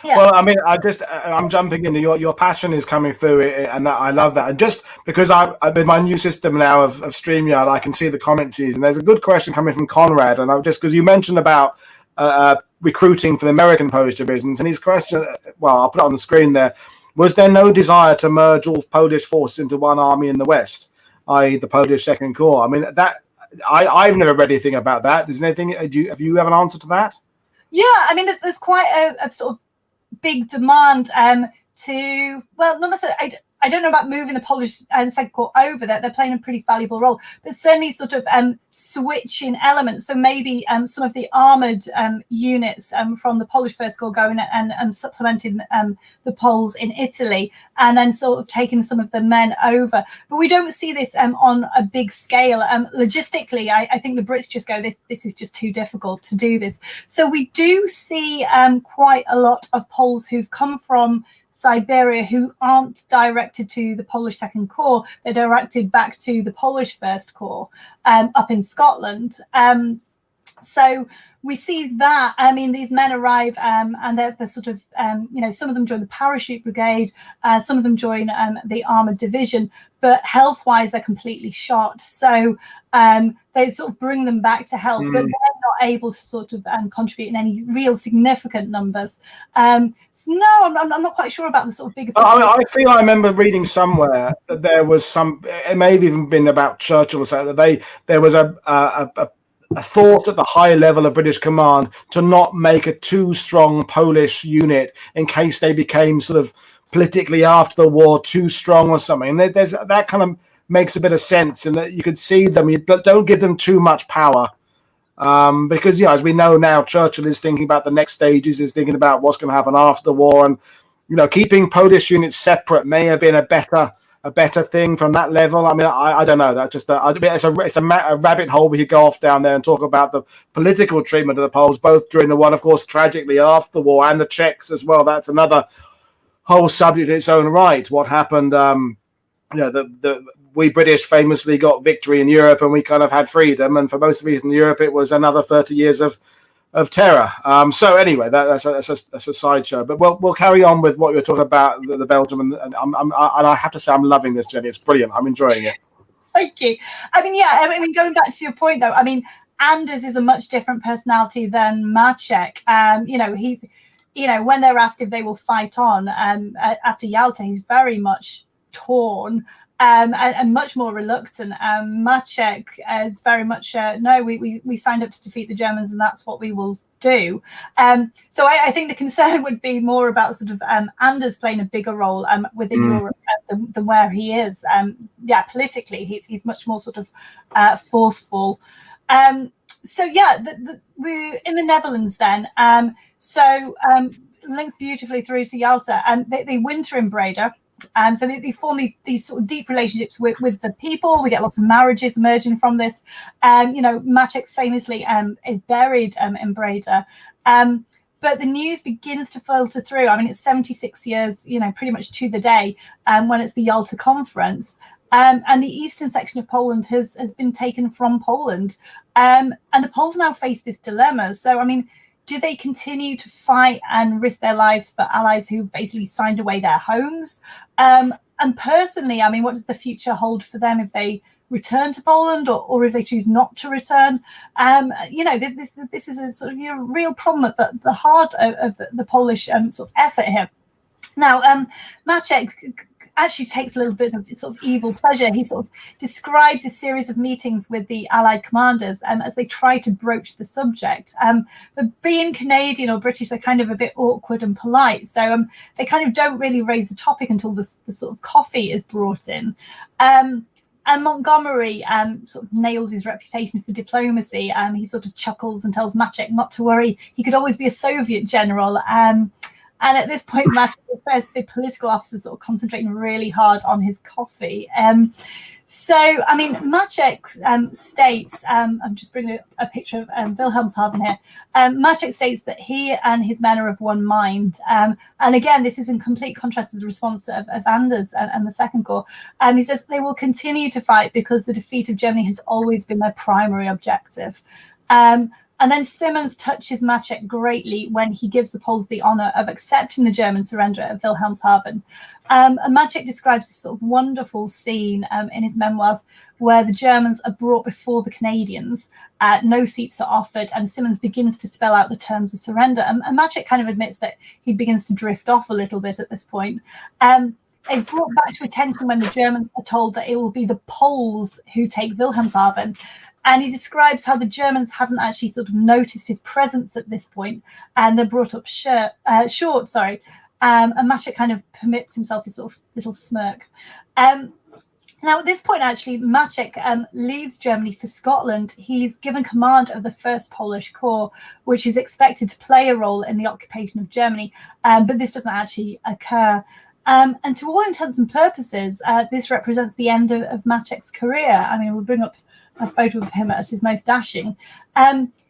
Well, I mean, I'm jumping into your passion is coming through it, and that I love that. And just because I with my new system now of StreamYard, I can see the comments, and there's a good question coming from Conrad, and just because you mentioned about recruiting for the American Polish divisions, and his question, well, I'll put it on the screen there. Was there no desire to merge all Polish forces into one army in the West, i.e. the Polish Second Corps? I mean, that I've never read anything about that. Is there anything? Have you have an answer to that? Yeah, I mean, there's quite a sort of big demand to. Well, not necessarily. I don't know about moving the Polish Second Corps over, that they're playing a pretty valuable role, but certainly sort of switching elements. So maybe some of the armoured units from the Polish First Corps going and supplementing the Poles in Italy, and then sort of taking some of the men over. But we don't see this on a big scale. Logistically, I think the Brits just go, this is just too difficult to do this. So we do see quite a lot of Poles who've come from Siberia who aren't directed to the Polish Second Corps. They're directed back to the Polish First Corps up in Scotland. So we see that. I mean, these men arrive and they're sort of, some of them join the Parachute Brigade, some of them join the Armoured Division, but health-wise, they're completely shot. So they sort of bring them back to health, but they're not able to sort of contribute in any real significant numbers. So no, I'm not quite sure about the sort of bigger picture. I feel I remember reading somewhere that there was it may have even been about Churchill or something, that there was a thought at the high level of British command to not make a too strong Polish unit in case they became sort of politically after the war too strong or something. And there's that kind of makes a bit of sense, in that you could see them, you don't give them too much power, because as we know now, Churchill is thinking about the next stages, is thinking about what's going to happen after the war, and keeping Polish units separate may have been a better thing from that level. I mean, I don't know. That just it's a rabbit hole we could go off down there and talk about the political treatment of the Poles, both during the war, and of course, tragically after the war, and the Czechs as well. That's another whole subject in its own right. What happened? We British famously got victory in Europe, and we kind of had freedom. And for most of Eastern Europe, it was another 30 years of terror. So anyway, that's a sideshow. But we'll carry on with what you're talking about, the Belgium, and I have to say, I'm loving this, Jenny. It's brilliant. I'm enjoying it. Thank you. I mean, going back to your point though, I mean, Anders is a much different personality than Maczek. He's, when they're asked if they will fight on after Yalta, he's very much torn. And much more reluctant. Maczek is very much no. We signed up to defeat the Germans, and that's what we will do. So I think the concern would be more about sort of Anders playing a bigger role within Europe than where he is. Politically, he's much more sort of forceful. We're in the Netherlands then. Links beautifully through to Yalta, and they winter in Breda. So they form these sort of deep relationships with the people. We get lots of marriages emerging from this. Maczek famously is buried in Breda. But the news begins to filter through. I mean, it's 76 years, pretty much to the day when it's the Yalta Conference. And the eastern section of Poland has been taken from Poland. And the Poles now face this dilemma. So, I mean, do they continue to fight and risk their lives for allies who've basically signed away their homes? And personally, I mean, what does the future hold for them if they return to Poland, or if they choose not to return? This is a sort of real problem at the heart of the Polish sort of effort here. Now, Maczek actually takes a little bit of sort of evil pleasure. He sort of describes a series of meetings with the Allied commanders as they try to broach the subject. But being Canadian or British, they're kind of a bit awkward and polite. So they kind of don't really raise the topic until the sort of coffee is brought in. And Montgomery sort of nails his reputation for diplomacy. He sort of chuckles and tells Maczek not to worry. He could always be a Soviet general. And at this point, Maczek refers to the political officers sort of concentrating really hard on his coffee. Maczek states, I'm just bringing a picture of Wilhelmshaven here. Maczek states that he and his men are of one mind. And again, this is in complete contrast to the response of Anders and the Second Corps. He says they will continue to fight because the defeat of Germany has always been their primary objective. And then Simmons touches Maczek greatly when he gives the Poles the honour of accepting the German surrender at Wilhelmshaven. And Maczek describes this sort of wonderful scene in his memoirs where the Germans are brought before the Canadians, no seats are offered, and Simmons begins to spell out the terms of surrender. And Maczek kind of admits that he begins to drift off a little bit at this point. It's brought back to attention when the Germans are told that it will be the Poles who take Wilhelmshaven. And he describes how the Germans hadn't actually sort of noticed his presence at this point, and they're brought up short. And Maczek kind of permits himself this sort of little smirk. Now, at this point, actually, Maczek leaves Germany for Scotland. He's given command of the 1st Polish Corps, which is expected to play a role in the occupation of Germany, but this doesn't actually occur. And to all intents and purposes, this represents the end of Maczek's career. I mean, we'll bring up a photo of him at his most dashing.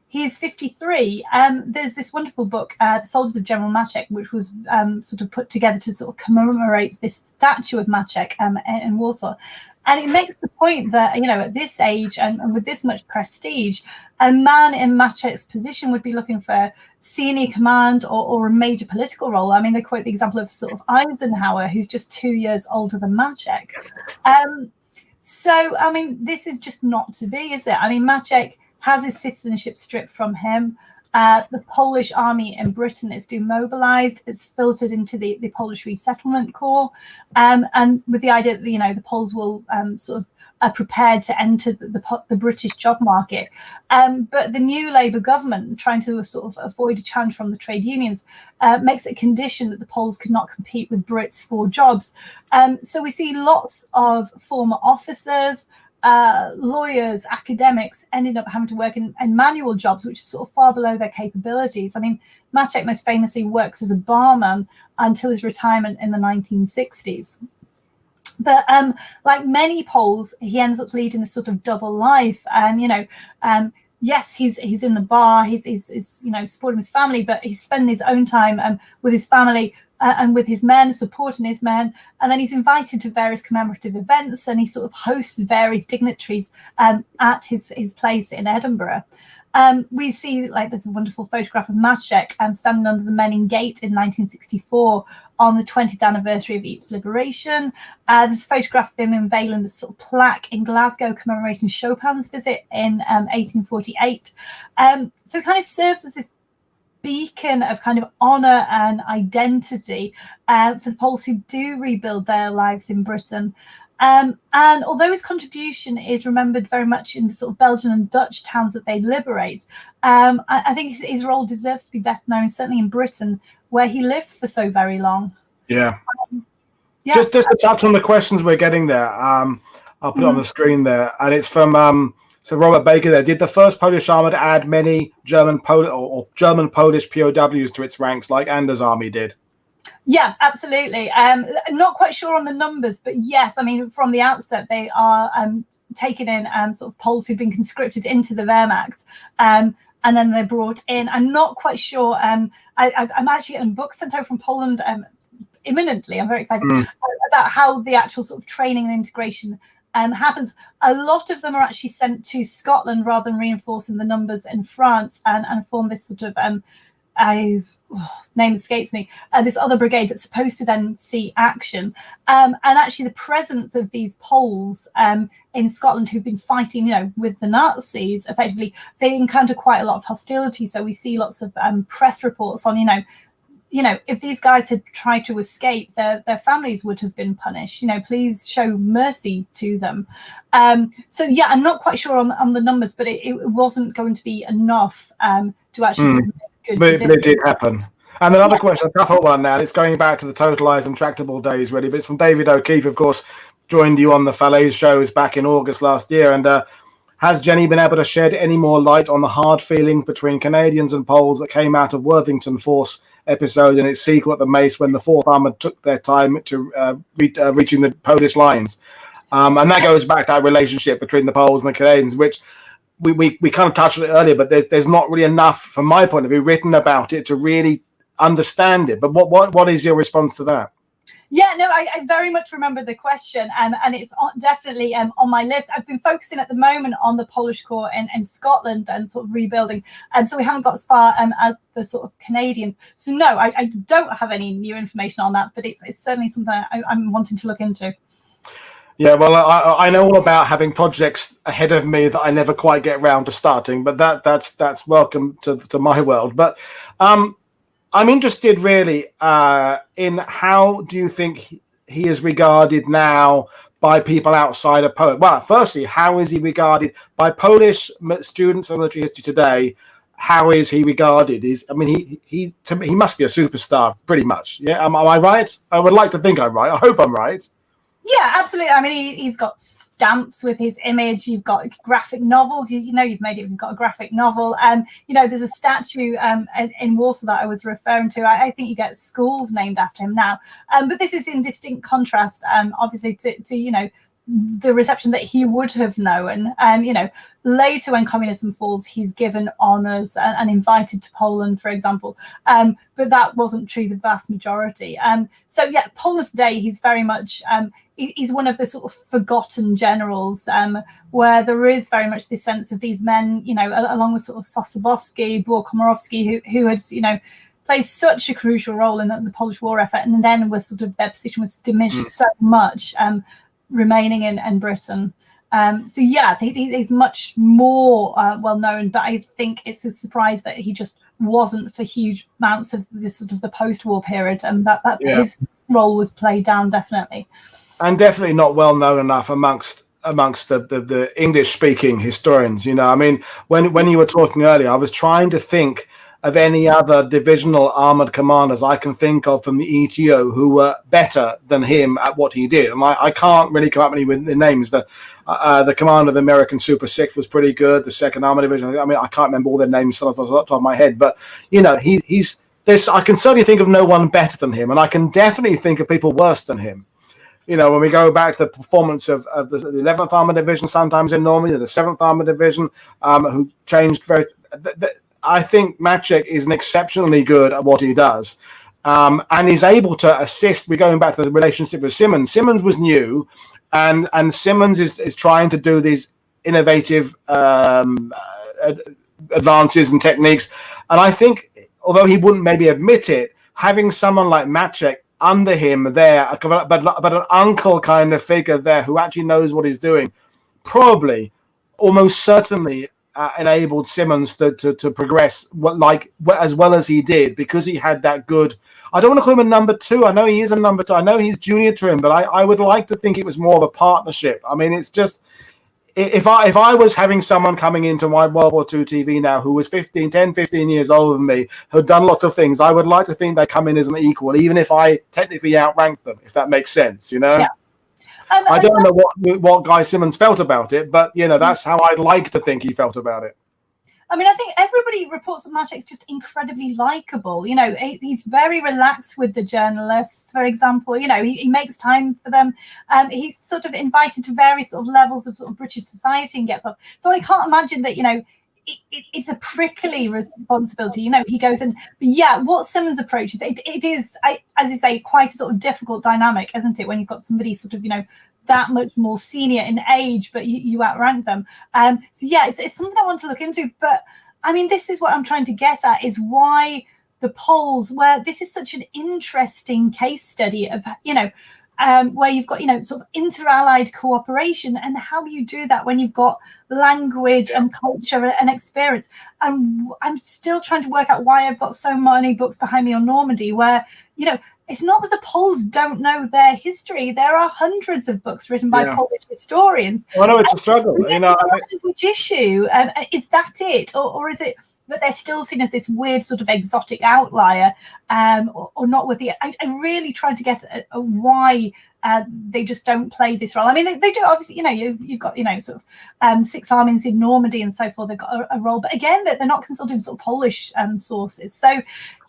He's 53. There's this wonderful book, The Soldiers of General Maczek, which was sort of put together to sort of commemorate this statue of Maczek in Warsaw. And it makes the point that, at this age and with this much prestige, a man in Maczek's position would be looking for senior command or a major political role. I mean, they quote the example of sort of Eisenhower, who's just 2 years older than Maczek. So, I mean, this is just not to be, is it? I mean, Maczek has his citizenship stripped from him. The Polish army in Britain is demobilized. It's filtered into the Polish Resettlement Corps, and with the idea that the Poles will sort of are prepared to enter the British job market. But the new Labour government, trying to sort of avoid a challenge from the trade unions, makes it a condition that the Poles could not compete with Brits for jobs. So we see lots of former officers, lawyers, academics ended up having to work in manual jobs, which is sort of far below their capabilities. I mean, Maczek most famously works as a barman until his retirement in the 1960s. But like many Poles, he ends up leading this sort of double life. Yes, he's in the bar, he's supporting his family, but he's spending his own time with his family and with his men, supporting his men. And then he's invited to various commemorative events, and he sort of hosts various dignitaries at his place in Edinburgh. We see, like, there's a wonderful photograph of Maczek standing under the Menin Gate in 1964 on the 20th anniversary of Ypres liberation. There's a photograph of him unveiling the sort of plaque in Glasgow commemorating Chopin's visit in 1848. So it kind of serves as this beacon of kind of honour and identity for the Poles who do rebuild their lives in Britain. And although his contribution is remembered very much in the sort of Belgian and Dutch towns that they liberate, I think his role deserves to be better known, certainly in Britain, where he lived for so very long. Yeah. Just to touch on the questions we're getting there, I'll put it on the screen there, and it's from so Robert Baker there. Did the first Polish Armoured add many German-Polish POWs to its ranks like Anders' army did? Yeah, absolutely. Not quite sure on the numbers, but yes, I mean, from the outset, they are taken in sort of Poles who've been conscripted into the Wehrmacht, and then they're brought in. I'm not quite sure. I'm actually getting books sent over from Poland imminently. I'm very excited about how the actual sort of training and integration happens. A lot of them are actually sent to Scotland rather than reinforcing the numbers in France and form this sort of name escapes me, this other brigade that's supposed to then see action. And actually the presence of these Poles in Scotland who've been fighting, with the Nazis, effectively, they encounter quite a lot of hostility. So we see lots of press reports on, if these guys had tried to escape, their families would have been punished. Please show mercy to them. So yeah, I'm not quite sure on the numbers, but it wasn't going to be enough to actually But it did happen. And another question, a tougher one now, it's going back to the totalised and tractable days, really, but it's from David O'Keefe, of course, joined you on the Falaise shows back in August last year. And has Jenny been able to shed any more light on the hard feelings between Canadians and Poles that came out of Worthington Force episode and its sequel at the Mace when the 4th Armoured took their time to reaching the Polish lines? And that goes back to that relationship between the Poles and the Canadians, which we kind of touched on it earlier, but there's not really enough, from my point of view, written about it to really understand it. But what is your response to that? Yeah, no, I very much remember the question, and it's definitely on my list. I've been focusing at the moment on the Polish Corps in Scotland and sort of rebuilding, and so we haven't got as far as the sort of Canadians. So no, I don't have any new information on that, but it's certainly something I'm wanting to look into. Yeah, well, I know all about having projects ahead of me that I never quite get around to starting, but that's welcome to my world. But I'm interested really in how do you think he is regarded now by people outside of Poland? Well, firstly, how is he regarded by Polish students of military history today? how is he regarded? He to me, he must be a superstar, pretty much. Yeah, am I right? I would like to think I'm right. I hope I'm right. Yeah, absolutely. I mean, he's got stamps with his image. You've got graphic novels. You've made it. You've got a graphic novel. There's a statue in Warsaw that I was referring to. I think you get schools named after him now. But this is in distinct contrast, obviously, to the reception that he would have known. Later when communism falls, he's given honours and invited to Poland, for example. But that wasn't true the vast majority. Poland today, he's very much he's one of the sort of forgotten generals, where there is very much this sense of these men, along with sort of Sosabowski, Komorowski, who had, played such a crucial role in the Polish war effort, and then was sort of their position was diminished so much, remaining in Britain. He's much more well known, but I think it's a surprise that he just wasn't for huge amounts of this sort of the post-war period, and that his role was played down, definitely. And definitely not well known enough amongst the English-speaking historians. When you were talking earlier, I was trying to think of any other divisional armored commanders I can think of from the ETO who were better than him at what he did. And I can't really come up with the names. The commander of the American Super Sixth was pretty good. The Second Armored Division. I can't remember all their names off the top of my head, but he's this. I can certainly think of no one better than him, and I can definitely think of people worse than him. When we go back to the performance of the 11th Armored Division, sometimes in Normandy, the 7th Armored Division, who changed very. I think Maczek is an exceptionally good at what he does, and is able to assist. We're going back to the relationship with Simmons. Simmons was new, and Simmons is trying to do these innovative advances and techniques. And I think, although he wouldn't maybe admit it, having someone like Maczek under him there, but an uncle kind of figure there who actually knows what he's doing, probably, almost certainly, enabled Simmons to progress as well as he did, because he had that good. I don't want to call him a number two. I know he is a number two. I know he's junior to him, but I would like to think it was more of a partnership. I mean, it's just if I was having someone coming into my World War II TV now who was 10, 15 years older than me, who'd done lots of things, I would like to think they come in as an equal, even if I technically outrank them, if that makes sense, Yeah. I don't know what Guy Simmons felt about it, but that's how I'd like to think he felt about it. I mean, I think everybody reports that Maczek's just incredibly likable. He's very relaxed with the journalists, for example. He makes time for them. He's sort of invited to various sort of levels of sort of British society and gets off. So I can't imagine that, it's a prickly responsibility. He goes and what Simmons approaches, it is, as you say, quite a sort of difficult dynamic, isn't it? When you've got somebody sort of, that much more senior in age, but you outrank them. It's something I want to look into. But I mean, this is what I'm trying to get at, is why the Poles, where this is such an interesting case study of, where you've got, sort of inter-allied cooperation, and how you do that when you've got language and culture and experience. And I'm still trying to work out why I've got so many books behind me on Normandy, where, it's not that the Poles don't know their history. There are hundreds of books written by Polish historians. Well, I know it's a struggle. It's a language issue. Is that it? Or is it that they're still seen as this weird sort of exotic outlier, or not with the... I really tried to get a why they just don't play this role. I mean, they do, obviously, you've got, sort of 6 armies in Normandy and so forth. They've got a role, but again, they're not consulting sort of Polish sources. So,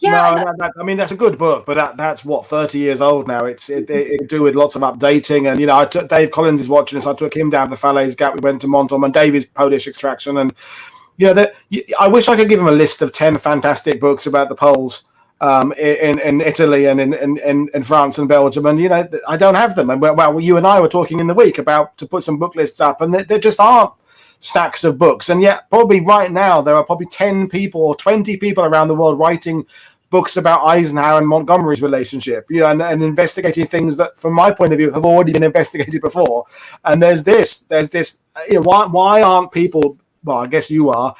I mean, that's a good book, but that's what, 30 years old now. It could do with lots of updating. And, Dave Collins is watching this. I took him down the Falaise Gap. We went to Montormel, and Dave is Polish extraction. And, I wish I could give him a list of 10 fantastic books about the Poles in Italy and in France and Belgium, and I don't have them. And well, you and I were talking in the week about to put some book lists up, and there just aren't stacks of books. And yet, probably right now, there are probably 10 people or 20 people around the world writing books about Eisenhower and Montgomery's relationship, and investigating things that, from my point of view, have already been investigated before. And there's this. Why aren't people? Well, I guess you are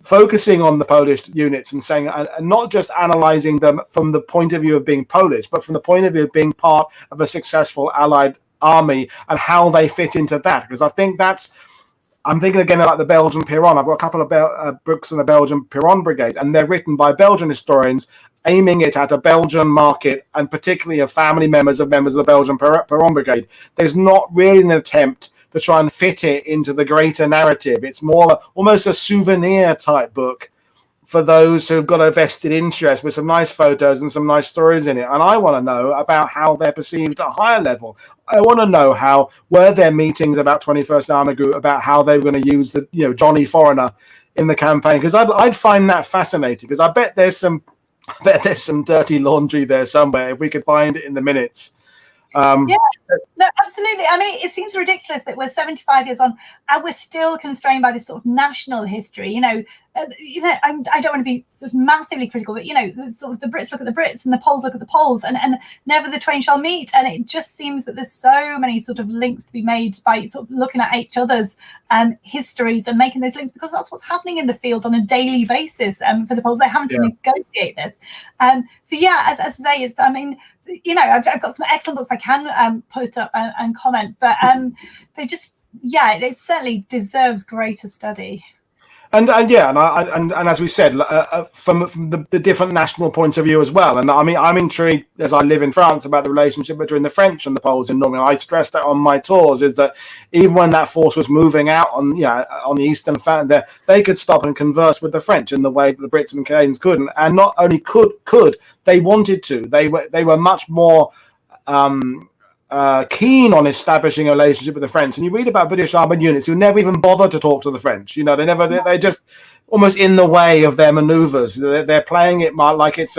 focusing on the Polish units and saying, and not just analyzing them from the point of view of being Polish, but from the point of view of being part of a successful Allied army and how they fit into that. Because I think that's I'm thinking again about the Belgian Piron. I've got a couple of books on the Belgian Piron Brigade, and they're written by Belgian historians aiming it at a Belgian market, and particularly of family members of the Belgian Piron Brigade. There's not really an attempt to try and fit it into the greater narrative. It's more almost a souvenir type book for those who've got a vested interest, with some nice photos and some nice stories in it. And I want to know about how they're perceived at a higher level. I want to know how were there meetings about 21st Army Group about how they were going to use the Johnny Foreigner in the campaign, because I'd find that fascinating, because I bet there's some dirty laundry there somewhere if we could find it in the minutes. Yeah, no, absolutely. I mean, it seems ridiculous that we're 75 years on and we're still constrained by this sort of national history. I don't want to be sort of massively critical, but sort of the Brits look at the Brits and the Poles look at the Poles, and never the twain shall meet. And it just seems that there's so many sort of links to be made by sort of looking at each other's histories and making those links, because that's what's happening in the field on a daily basis. For the Poles, they're having to negotiate this. So yeah, as I say, it's, I mean, I've got some excellent books I can put up and comment, but they just, it certainly deserves greater study. And as we said, from the different national points of view as well. And I mean, I'm intrigued, as I live in France, about the relationship between the French and the Poles in Normandy. I stressed that on my tours, is that even when that force was moving out on the eastern front, they could stop and converse with the French in the way that the Brits and Canadians couldn't. And not only could they wanted to. They were much more keen on establishing a relationship with the French. And you read about British armored units who never even bothered to talk to the French. They're just almost in the way of their maneuvers. They're playing it like it's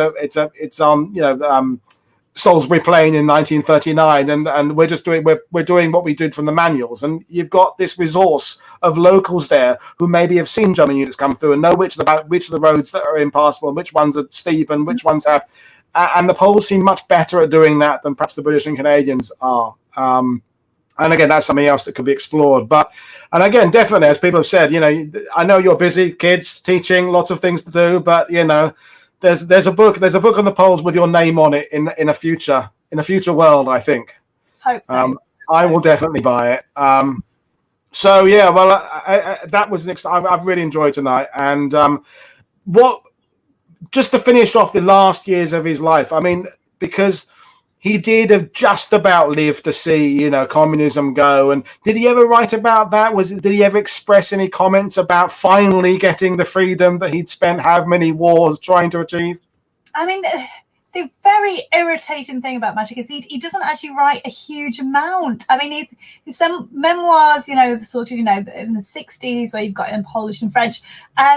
Salisbury Plain in 1939, and we're doing what we did from the manuals. And you've got this resource of locals there who maybe have seen German units come through and know which of the roads that are impassable and which ones are steep and which ones have. And the Poles seem much better at doing that than perhaps the British and Canadians are. And again, that's something else that could be explored. And again, definitely, as people have said, I know you're busy, kids, teaching, lots of things to do, but there's a book on the Poles with your name on it in a future world, I think. Hope so. I will definitely buy it. So yeah, well, that was I've really enjoyed tonight. And just to finish off the last years of his life, I mean, because he did have just about lived to see, communism go. And did he ever write about that? Did he ever express any comments about finally getting the freedom that he'd spent how many wars trying to achieve? I mean, the very irritating thing about Maczek is he doesn't actually write a huge amount. I mean, he's some memoirs, sort of, in the 60s, where you've got it in Polish and French.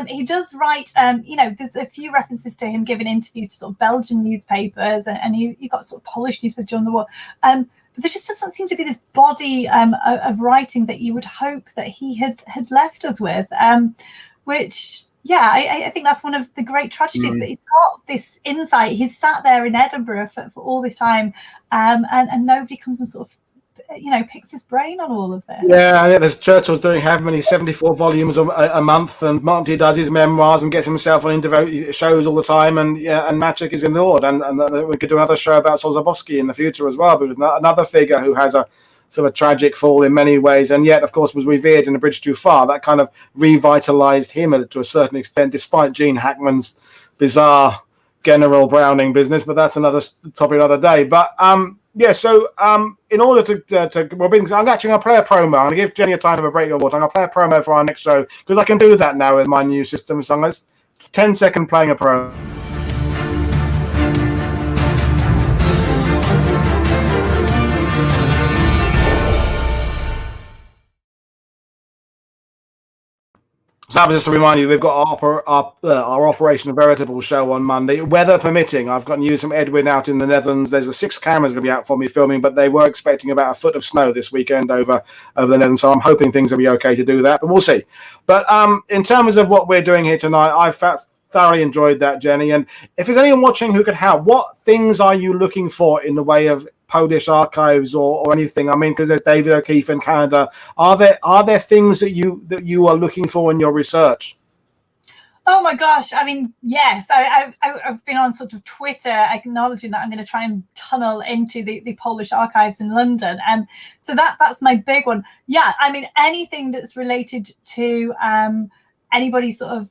He does write, there's a few references to him giving interviews to sort of Belgian newspapers, and you got sort of Polish newspapers during the war. But there just doesn't seem to be this body of writing that you would hope that he had left us with, which... Yeah, I think that's one of the great tragedies, that he's got this insight. He's sat there in Edinburgh for all this time, and nobody comes and sort of, picks his brain on all of this. Yeah, there's Churchill's doing how many 74 volumes a month, and Monty does his memoirs and gets himself on interview shows all the time, and Maczek is ignored. And we could do another show about Solzhenitsyn in the future as well, because another figure who has a sort of tragic fall in many ways, and yet, of course, was revered in A Bridge Too Far. That kind of revitalized him to a certain extent, despite Gene Hackman's bizarre General Browning business. But that's another topic another day. But so in order to I'm actually going to play a promo. I'm going to give Jenny a time of a break of water. I'm going to play a promo for our next show, because I can do that now with my new system. So let's 10-second playing a promo. So just to remind you, we've got our Operation Veritable show on Monday, weather permitting. I've got news from Edwin out in the Netherlands. There's 6 cameras going to be out for me filming, but they were expecting about a foot of snow this weekend over the Netherlands, so I'm hoping things will be okay to do that, but we'll see. But in terms of what we're doing here tonight, I've thoroughly enjoyed that, Jenny. And if there's anyone watching who could help, what things are you looking for in the way of Polish archives or anything? I mean, because there's David O'Keefe in Canada. Are there things that you are looking for in your research? Oh my gosh! I mean, yes, I've been on sort of Twitter acknowledging that I'm going to try and tunnel into the Polish archives in London, and so that's my big one. Yeah, I mean, anything that's related to anybody sort of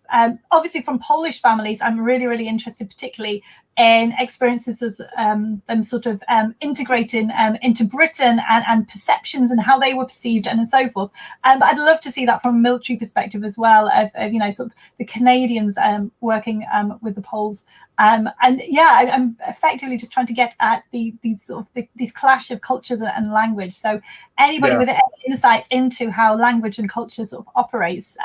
obviously from Polish families, I'm really interested, particularly in experiences as them sort of integrating into Britain and perceptions and how they were perceived and so forth. But I'd love to see that from a military perspective as well, of sort of the Canadians working with the Poles. And yeah, I'm effectively just trying to get at these clash of cultures and language. So anybody with any insights into how language and culture sort of operates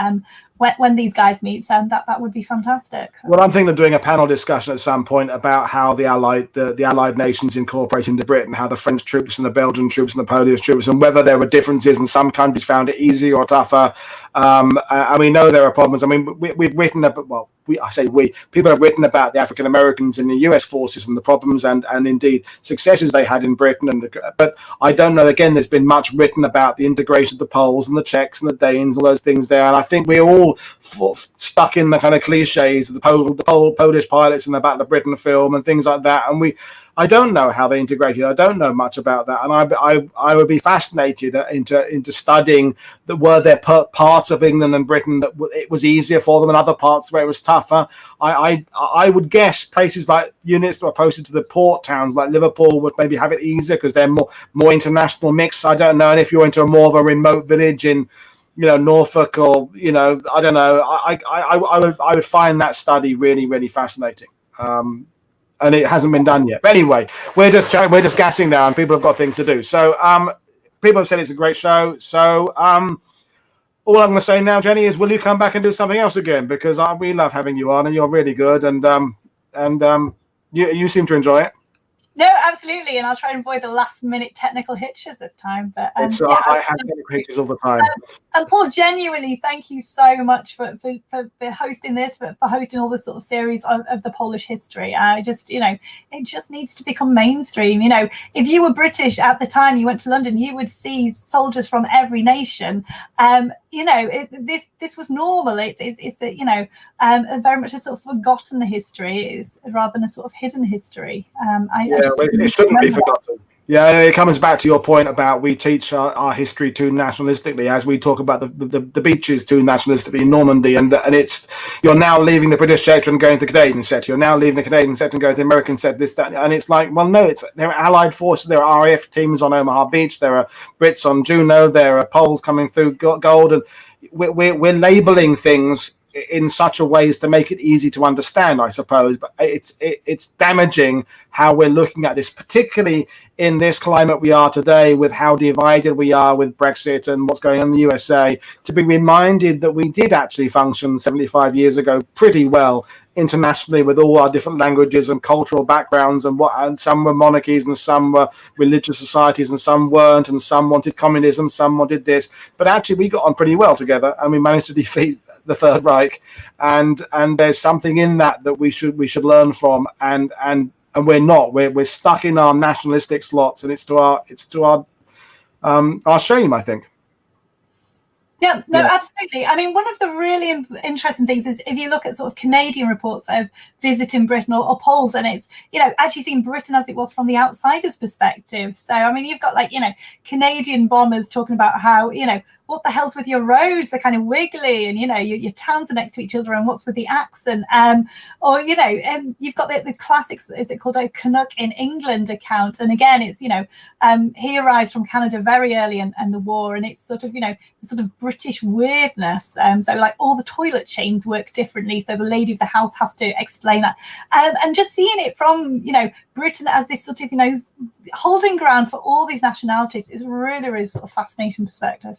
when these guys meet, that would be fantastic. Well, I'm thinking of doing a panel discussion at some point about how the Allied nations incorporated into Britain, how the French troops and the Belgian troops and the Polish troops, and whether there were differences, and some countries found it easier or tougher. And we know there are problems. I mean, we've written about, well, people have written about the African Americans in the US forces and the problems and indeed successes they had in Britain. But I don't know, again, there's been much written about the integration of the Poles and the Czechs and the Danes, all those things there. And I think we're all stuck in the kind of cliches of the Polish pilots in the Battle of Britain film and things like that. And I don't know how they integrated. I don't know much about that, and I would be fascinated into studying that were there parts of England and Britain that it was easier for them, and other parts where it was tougher. I would guess places like units that were posted to the port towns like Liverpool would maybe have it easier because they're more international mix. I don't know, and if you're into more of a remote village in Norfolk or I don't know, I would find that study really fascinating. And it hasn't been done yet. But anyway, we're just gassing now, and people have got things to do. So people have said it's a great show. So all I'm going to say now, Jenny, is will you come back and do something else again? Because we love having you on, and you're really good, and you seem to enjoy it. No, absolutely, and I'll try and avoid the last-minute technical hitches this time. But I have technical hitches all the time. And Paul, genuinely, thank you so much for hosting this, for hosting all this sort of series of the Polish history. I just, it just needs to become mainstream. If you were British at the time you went to London, you would see soldiers from every nation. This was normal. It's very much a sort of forgotten history, rather than a sort of hidden history. It shouldn't be forgotten. Yeah, it comes back to your point about we teach our history too nationalistically, as we talk about the beaches too nationalistically in Normandy, and it's you're now leaving the British sector and going to the Canadian sector. You're now leaving the Canadian sector and going to the American sector. This, that, and it's like, well, no, there are Allied forces. There are RAF teams on Omaha Beach. There are Brits on Juno. There are Poles coming through Gold, and we're labeling things in such a way as to make it easy to understand, I suppose. But it's damaging how we're looking at this, particularly in this climate we are today, with how divided we are with Brexit and what's going on in the USA, to be reminded that we did actually function 75 years ago pretty well internationally with all our different languages and cultural backgrounds, and some were monarchies and some were religious societies and some weren't, and some wanted communism, some wanted this, but actually we got on pretty well together and we managed to defeat the Third Reich, and there's something in that we should learn from, and we're not. We're stuck in our nationalistic slots, and it's to our shame, I think. Yeah, no, absolutely. I mean, one of the really interesting things is if you look at sort of Canadian reports of visiting Britain or polls, and it's, actually seeing Britain as it was from the outsider's perspective. So, I mean, you've got Canadian bombers talking about how, what the hell's with your roads? They're kind of wiggly, and your towns are next to each other, and what's with the accent? Or you've got the classics. Is it called a Canuck in England account? And again, it's he arrives from Canada very early in the war, and it's sort of the sort of British weirdness. So like all the toilet chains work differently, so the lady of the house has to explain that. And just seeing it from Britain as this sort of holding ground for all these nationalities is really sort of fascinating perspective.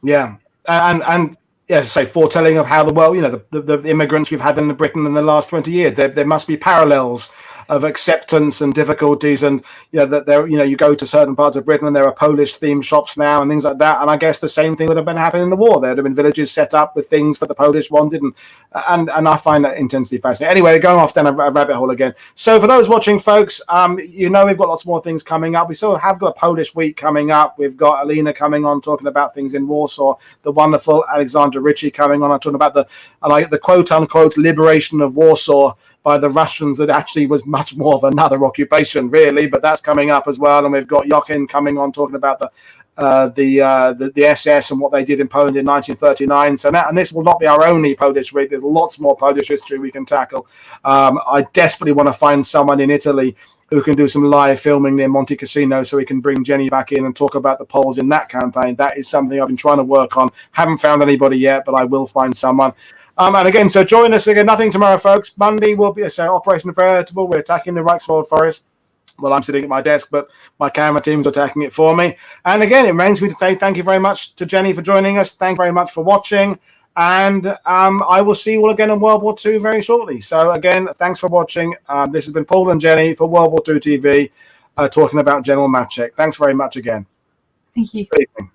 Yeah, and yes, say foretelling of how the world, the immigrants we've had in Britain in the last 20 years. There must be parallels of acceptance and difficulties, and that there, you go to certain parts of Britain and there are Polish themed shops now and things like that. And I guess the same thing would have been happening in the war. There'd have been villages set up with things that the Polish wanted, and I find that intensely fascinating. Anyway, going off down a rabbit hole again. So for those watching, folks, we've got lots more things coming up. We still have got a Polish week coming up. We've got Alina coming on talking about things in Warsaw. The wonderful Alexandra Ritchie coming on talking about the quote unquote liberation of Warsaw by the Russians. That actually was much more of another occupation, really, but that's coming up as well. And we've got Jochen coming on talking about the SS and what they did in Poland in 1939. So and this will not be our only Polish week. There's lots more Polish history we can tackle. I desperately want to find someone in Italy who can do some live filming near Monte Cassino so we can bring Jenny back in and talk about the Poles in that campaign. That is something I've been trying to work on. Haven't found anybody yet, but I will find someone. And again, so join us again. Nothing tomorrow, folks. Monday will be Operation Veritable. We're attacking the Reichswald Forest. Well, I'm sitting at my desk, but my camera team's attacking it for me. And again, it remains me to say thank you very much to Jenny for joining us. Thank you very much for watching. And I will see you all again in World War II very shortly. So again, thanks for watching. This has been Paul and Jenny for World War II TV, talking about General Maczek. Thanks very much again. Thank you. Good evening.